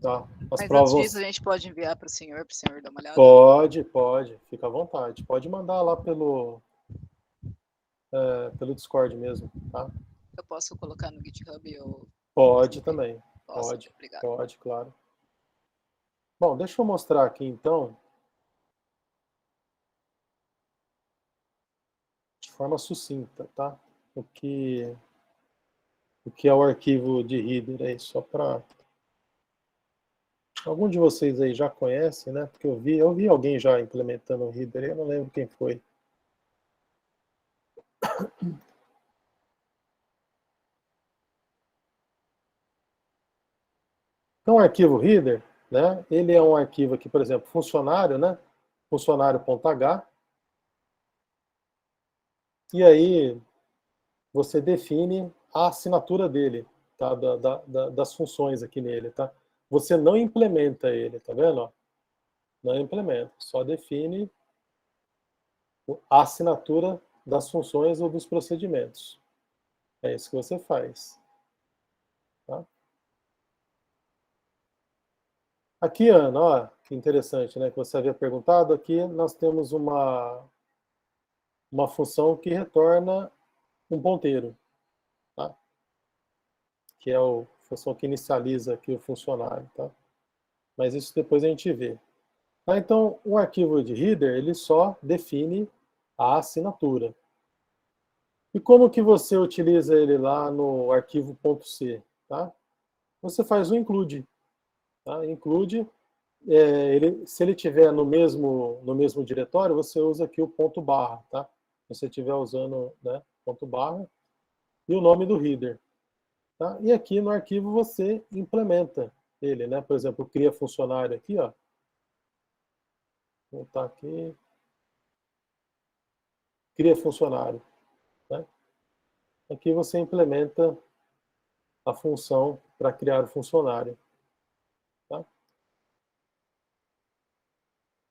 A: Tá? As
D: Mas
A: provas...
D: antes disso, a gente pode enviar para o senhor dar uma olhada?
A: Pode, fica à vontade. Pode mandar lá pelo Discord mesmo, tá?
D: Eu posso colocar no GitHub?
A: Pode também.
D: Posso, obrigado.
A: Pode, claro. Bom, deixa eu mostrar aqui então, de forma sucinta, tá? O que é o arquivo de header aí, só para... Algum de vocês aí já conhece, né? Porque eu vi alguém já implementando o header, eu não lembro quem foi. Então, o arquivo header, né? Ele é um arquivo aqui, por exemplo, funcionário, né? Funcionário.h. E aí você define a assinatura dele, tá? Das funções aqui nele, tá? Você não implementa ele, tá vendo? Não implementa, só define a assinatura das funções ou dos procedimentos. É isso que você faz. Tá? Aqui, Ana, ó, que interessante, né? Que você havia perguntado. Aqui nós temos uma função que retorna um ponteiro, tá? Que é a função que inicializa aqui o funcionário, tá? Mas isso depois a gente vê. Tá? Então, o arquivo de header, ele só define a assinatura. E como que você utiliza ele lá no arquivo .c? Tá? Você faz o include. Tá? Include, se ele estiver no mesmo diretório, você usa aqui o ponto barra. Tá? Se você estiver usando, né, ponto barra e o nome do header. Tá? E aqui no arquivo você implementa ele. Né? Por exemplo, cria funcionário aqui. Ó. Vou voltar aqui. Cria funcionário. Né? Aqui você implementa a função para criar o funcionário. Tá?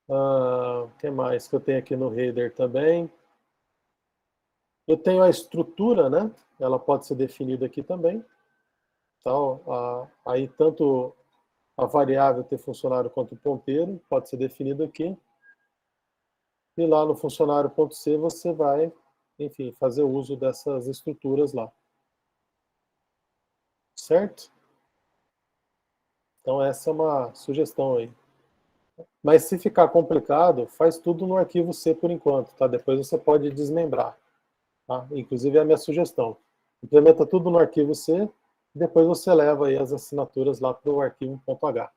A: O que mais que eu tenho aqui no header também? Eu tenho a estrutura, né? Ela pode ser definida aqui também. Então, aí tanto a variável ter funcionário quanto o ponteiro pode ser definido aqui. E lá no funcionário.c você vai, enfim, fazer uso dessas estruturas lá. Certo? Então essa é uma sugestão aí. Mas se ficar complicado, faz tudo no arquivo C por enquanto, tá? Depois você pode desmembrar. Tá? Inclusive é a minha sugestão. Implementa tudo no arquivo C, e depois você leva aí as assinaturas lá para o arquivo .h.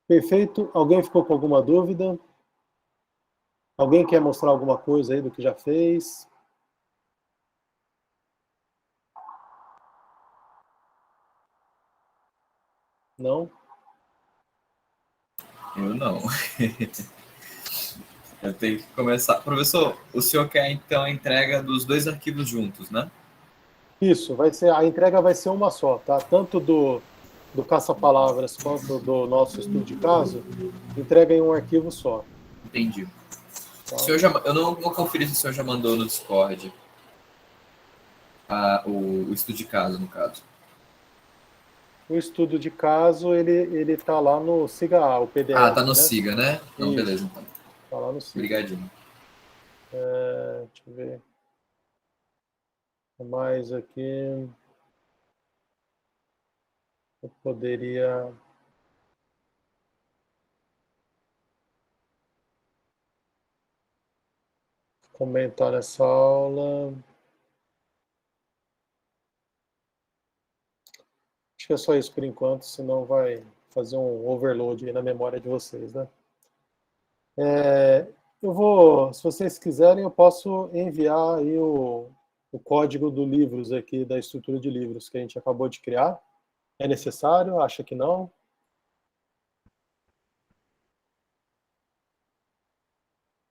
A: Perfeito? Alguém ficou com alguma dúvida? Alguém quer mostrar alguma coisa aí do que já fez? Não?
B: Eu não. Eu tenho que começar. Professor, o senhor quer então a entrega dos dois arquivos juntos, né?
A: Isso, a entrega vai ser uma só, tá? Tanto do caça-palavras quanto do nosso estudo de caso, entrega em um arquivo só.
B: Entendi. O senhor eu não vou conferir se o senhor já mandou no Discord o estudo de caso, no caso.
A: O estudo de caso, ele tá lá no SIGA, o PDF.
B: Ah, tá no
A: né?
B: SIGA, né? Então,
A: Isso.
B: beleza. Então.
A: Tá lá no SIGA.
B: Obrigadinho.
A: Deixa eu ver. Mais aqui. Eu poderia. Comentar nessa aula. Acho que é só isso por enquanto, senão vai fazer um overload aí na memória de vocês, né? Eu vou, se vocês quiserem, eu posso enviar aí o código do livros aqui, da estrutura de livros que a gente acabou de criar. É necessário? Acha que não?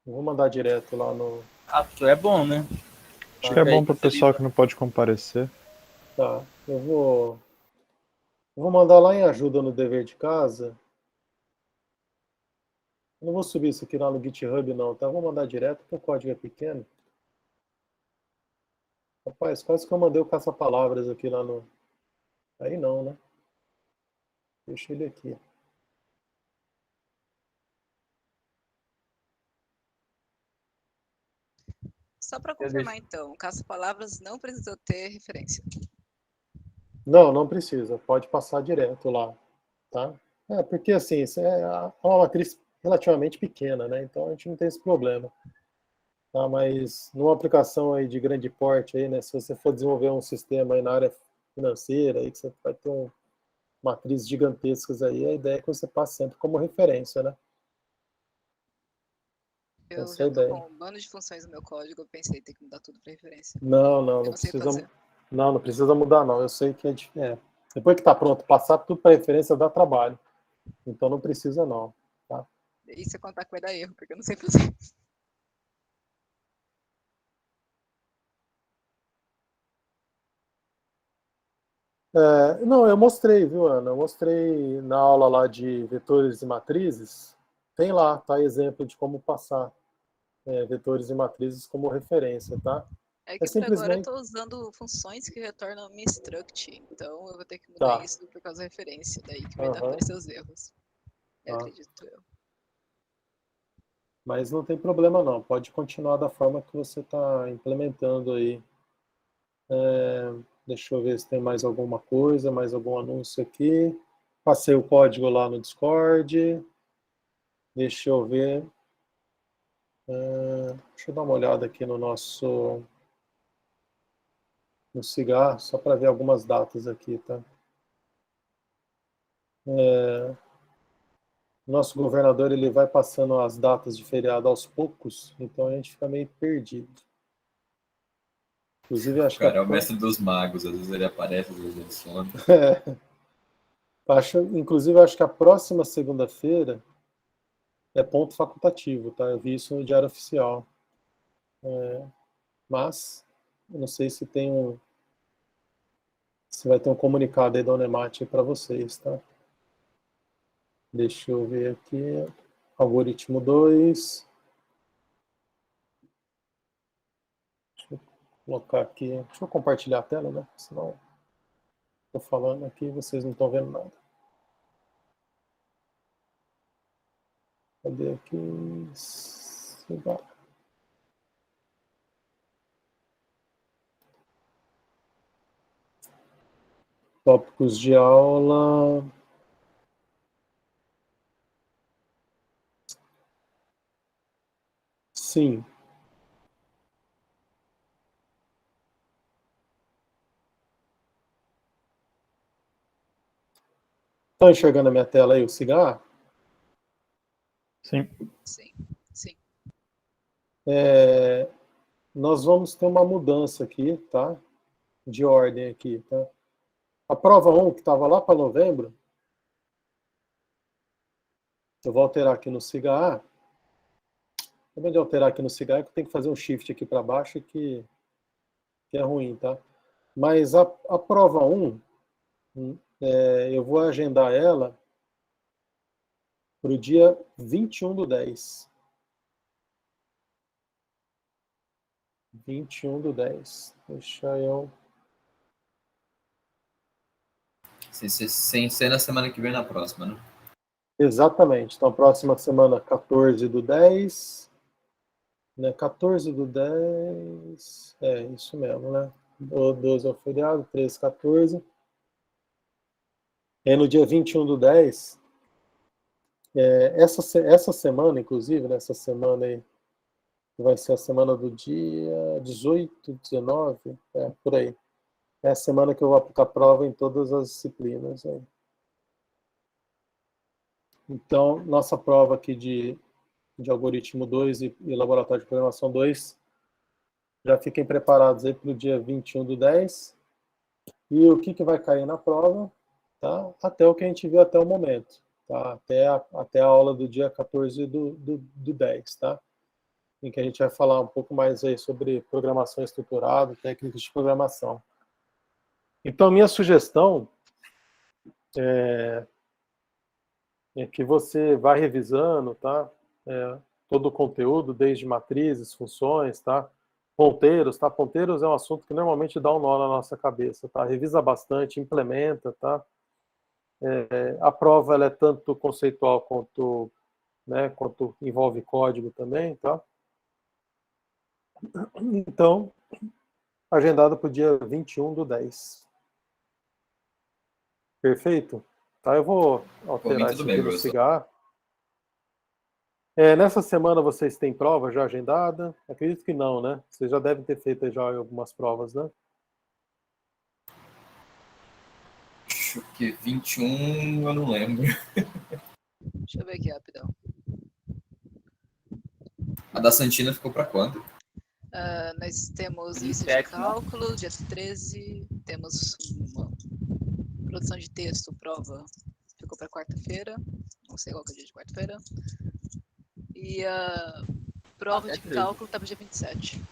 A: Eu vou mandar direto lá no...
E: Isso é bom, né?
C: Acho que é bom para o pessoal que não pode comparecer.
A: Tá, eu vou mandar lá em ajuda no dever de casa. Eu não vou subir isso aqui lá no GitHub não, tá? Eu vou mandar direto, porque o código é pequeno. Rapaz, quase que eu mandei o caça-palavras aqui lá no... Aí não, né? Deixa ele aqui.
D: Só para confirmar, então, o caça-palavras não precisa ter referência.
A: Não precisa. Pode passar direto lá, tá? Porque assim, isso é uma matriz relativamente pequena, né? Então a gente não tem esse problema. Tá? Mas numa aplicação aí de grande porte, aí, né? Se você for desenvolver um sistema aí na área financeira, aí que você vai ter matrizes gigantescas aí, a ideia é que você passe sempre como referência, né?
D: Eu
A: Essa é a
D: já tô
A: ideia.
D: com um bando de funções no meu código, eu pensei em ter que mudar tudo para referência.
A: Não precisa. Não precisa mudar, não. Eu sei que depois que está pronto, passar tudo para referência dá trabalho. Então não precisa, não. Tá?
D: E se contar que vai dar erro, porque eu não sei fazer.
A: Não, eu mostrei, viu, Ana? Eu mostrei na aula lá de vetores e matrizes. Tem lá, tá? Exemplo de como passar vetores e matrizes como referência, tá?
D: É que por agora eu
A: simplesmente.
D: estou usando funções que retornam me struct, então eu vou ter que mudar
A: Tá.
D: isso por causa da referência, daí que vai
A: Aham.
D: aparecer os erros. Eu
A: Tá.
D: acredito eu.
A: Mas não tem problema, não. Pode continuar da forma que você está implementando aí. Deixa eu ver se tem mais alguma coisa, mais algum anúncio aqui. Passei o código lá no Discord. Deixa eu ver. Deixa eu dar uma olhada aqui no nosso... no cigarro, só para ver algumas datas aqui, tá? Nosso governador, ele vai passando as datas de feriado aos poucos, então a gente fica meio perdido. Inclusive, acho
B: Cara, é o mestre dos magos, às vezes ele aparece, às vezes ele some.
A: Inclusive, acho que a próxima segunda-feira é ponto facultativo, tá? Eu vi isso no Diário Oficial. Mas, eu não sei se se vai ter um comunicado aí da Unemat para vocês, tá? Deixa eu ver aqui. Algoritmo 2. Deixa eu colocar aqui. Deixa eu compartilhar a tela, né? Senão estou falando aqui e vocês não estão vendo nada. Cadê aqui? Tópicos de aula. Sim. Estão enxergando a minha tela aí, o cigarro?
C: Sim.
D: Sim, sim.
A: Nós vamos ter uma mudança aqui, tá? De ordem aqui, tá? A prova 1, que estava lá para novembro, eu vou alterar aqui no cigarro. Acabei de alterar aqui no cigarro, que eu tenho que fazer um shift aqui para baixo, que é ruim, tá? Mas a prova 1, eu vou agendar ela para o dia 21/10. 21/10. Deixa eu...
B: Sem ser na semana que vem, na próxima, né?
A: Exatamente. Então, próxima semana, 14/10. Né? 14/10. É, isso mesmo, né? O 12 é o feriado, 13, 14. É no dia 21/10. Essa semana, inclusive, nessa semana aí, que vai ser a semana do dia 18, 19, por aí. É a semana que eu vou aplicar prova em todas as disciplinas. Aí. Então, nossa prova aqui de algoritmo 2 e laboratório de programação 2, já fiquem preparados aí para o dia 21/10. E o que vai cair na prova, tá? Até o que a gente viu até o momento. Tá? Até a aula do dia 14/10, tá? Em que a gente vai falar um pouco mais aí sobre programação estruturada, técnicas de programação. Então, minha sugestão é que você vá revisando, tá? Todo o conteúdo, desde matrizes, funções, tá? Ponteiros, tá? Ponteiros é um assunto que normalmente dá um nó na nossa cabeça, tá? Revisa bastante, implementa, tá? A prova ela é tanto conceitual quanto envolve código também, tá? Então, agendado para o dia 21/10. Perfeito? Tá, eu vou alterar isso aqui no Cigar. Nessa semana vocês têm prova já agendada? Acredito que não, né? Vocês já devem ter feito já algumas provas, né?
B: Acho que 21 eu não lembro.
D: Deixa eu ver aqui rapidão.
B: A da Santina ficou para quando?
D: Nós temos início
F: 27,
D: de cálculo, dia 13. Temos uma produção de texto, prova. Ficou para quarta-feira. Não sei qual que é o dia de quarta-feira. E a prova de cálculo está para dia 27.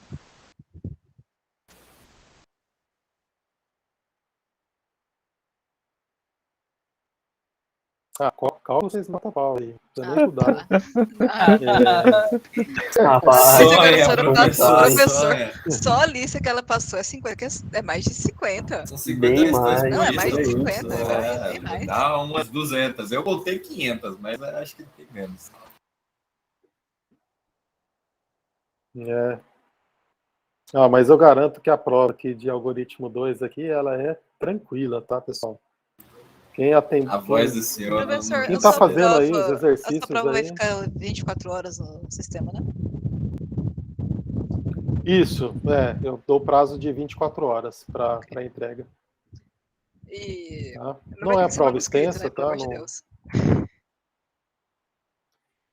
A: Cálculo vocês matam pau aí. Não precisa nem estudar.
D: Só a lista que ela passou é 50, é mais de 50.
B: São 50 questões por
D: Não, é mais de
B: lista.
D: 50. Bem mais.
B: Dá umas 200. Eu botei 500, mas acho que tem menos.
A: Mas eu garanto que a prova aqui de algoritmo 2 aqui, ela é tranquila, tá, pessoal? Quem atende...
B: A voz do senhor...
D: Professor,
A: quem está fazendo aí os exercícios
D: essa prova vai
A: aí...
D: ficar 24 horas no sistema, né?
A: Isso, eu dou prazo de 24 horas para entrega.
D: E...
A: Tá? Não é a prova extensa,
D: né?
A: tá?
D: Pelo amor de Deus.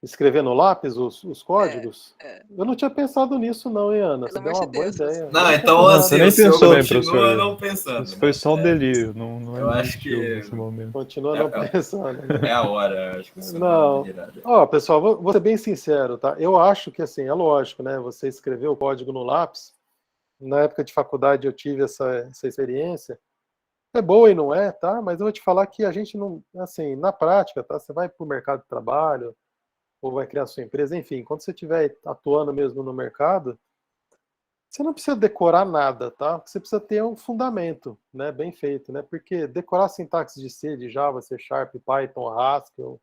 A: Escrever no lápis os códigos? Eu não tinha pensado nisso não, hein, Ana? Você deu uma boa ideia.
B: Não, então
C: Você nem pensou, professor.
B: não pensando.
C: Isso foi só um delírio, não
B: eu acho que
C: nesse momento.
A: Continua não pensando. Né?
B: É a hora, acho que você
A: não. Pessoal, vou ser bem sincero, tá? Eu acho que, assim, é lógico, né? Você escrever o código no lápis. Na época de faculdade eu tive essa experiência. É boa e não é, tá? Mas eu vou te falar que a gente não, assim, na prática, tá? Você vai para o mercado de trabalho, ou vai criar sua empresa, enfim, quando você estiver atuando mesmo no mercado, você não precisa decorar nada, tá? Você precisa ter um fundamento, né, bem feito, né? Porque decorar sintaxe de C, de Java, C Sharp, Python, Haskell,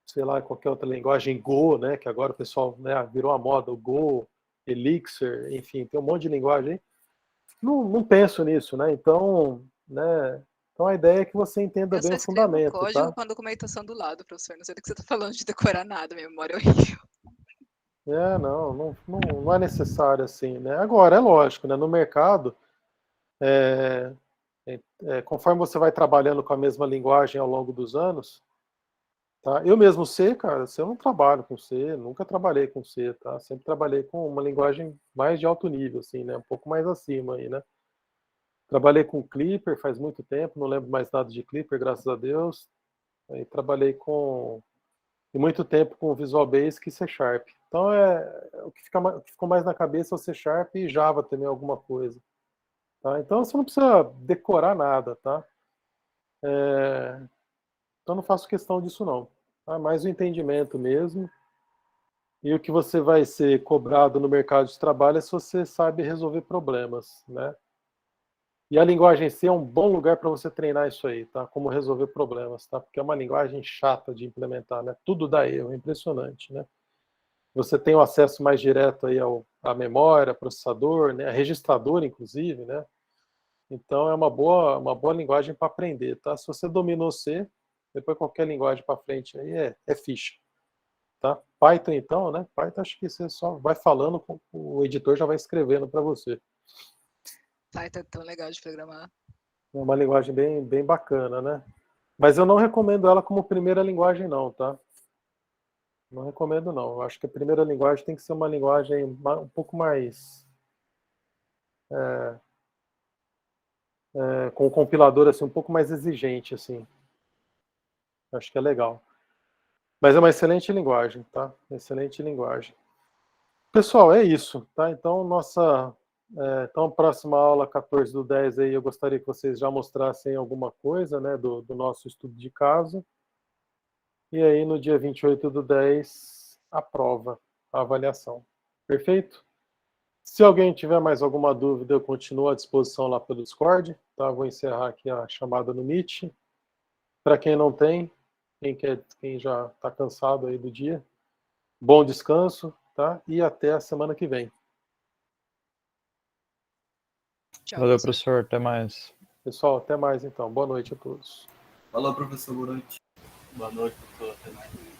A: sei lá, qualquer outra linguagem, Go, né, que agora o pessoal, né, virou a moda, o Go, Elixir, enfim, tem um monte de linguagem aí. Não penso nisso, né? Então, né, a ideia é que você entenda bem o fundamento,
D: eu código
A: tá?
D: com a documentação do lado, professor. Não sei do que você está falando de decorar nada, minha memória é horrível.
A: Não é necessário assim, né? Agora, é lógico, né? No mercado, conforme você vai trabalhando com a mesma linguagem ao longo dos anos, tá? Eu mesmo C, cara, eu não trabalho com C, nunca trabalhei com C, tá? Sempre trabalhei com uma linguagem mais de alto nível, assim, né? Um pouco mais acima aí, né? Trabalhei com Clipper faz muito tempo, não lembro mais nada de Clipper, graças a Deus. Aí trabalhei muito tempo com Visual Basic e C Sharp. Então, o que ficou mais na cabeça é o C Sharp e Java também, alguma coisa. Tá? Então, você não precisa decorar nada, tá? Então, não faço questão disso, não. Tá? Mais o entendimento mesmo. E o que você vai ser cobrado no mercado de trabalho é se você sabe resolver problemas, né? E a linguagem C é um bom lugar para você treinar isso aí, tá? Como resolver problemas, tá? Porque é uma linguagem chata de implementar, né? Tudo dá erro, é impressionante, né? Você tem o acesso mais direto aí à memória, processador, né? A registrador, inclusive, né? Então é uma boa linguagem para aprender, tá? Se você dominou C, depois qualquer linguagem para frente aí é ficha, tá? Python então, né? Python acho que você só vai falando, o editor já vai escrevendo para você.
D: Python é tão legal de programar.
A: É uma linguagem bem bacana, né? Mas eu não recomendo ela como primeira linguagem não, tá? Não recomendo não. Eu acho que a primeira linguagem tem que ser uma linguagem um pouco mais com o compilador assim um pouco mais exigente assim. Acho que é legal. Mas é uma excelente linguagem, tá? Excelente linguagem. Pessoal, é isso, tá? Então então próxima aula 14/10 aí eu gostaria que vocês já mostrassem alguma coisa, né, do nosso estudo de caso. E aí no dia 28/10 a prova, a avaliação. Perfeito? Se alguém tiver mais alguma dúvida, eu continuo à disposição lá pelo Discord, tá? Vou encerrar aqui a chamada no Meet. Para quem não tem, quem já está cansado aí do dia, bom descanso, tá? E até a semana que vem.
D: Tchau,
C: Valeu,
D: professor.
C: professor. Até mais.
A: Pessoal, até mais então. Boa noite a todos.
B: Falou, professor, boa noite.
F: Boa noite, professor. Até mais.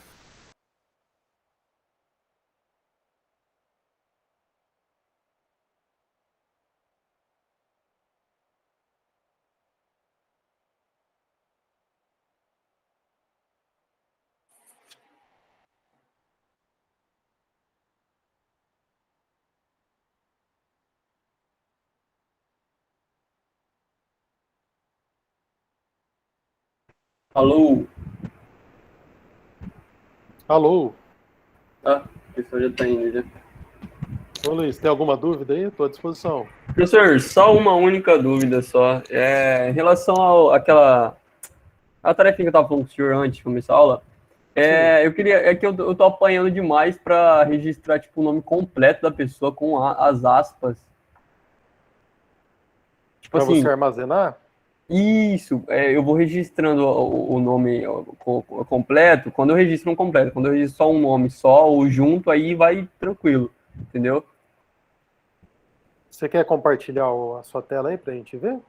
G: Alô?
A: Alô?
G: Ah, o pessoal já tá indo já.
A: Ô Luiz, tem alguma dúvida aí? Estou à disposição.
G: Professor, só uma única dúvida só. Em relação àquela a tarefa que eu estava falando com o senhor antes de começar a aula, eu queria, que eu tô apanhando demais para registrar tipo, o nome completo da pessoa com as aspas. Tipo
A: Para
G: assim,
A: você armazenar?
G: isso, eu vou registrando o nome completo, quando eu registro um completo, quando eu registro só um nome só ou junto, aí vai tranquilo, entendeu?
A: Você quer compartilhar a sua tela aí para a gente ver?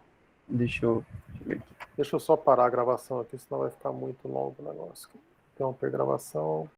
G: Deixa eu ver aqui.
A: Deixa eu só parar a gravação aqui, senão vai ficar muito longo o negócio. Interromper gravação.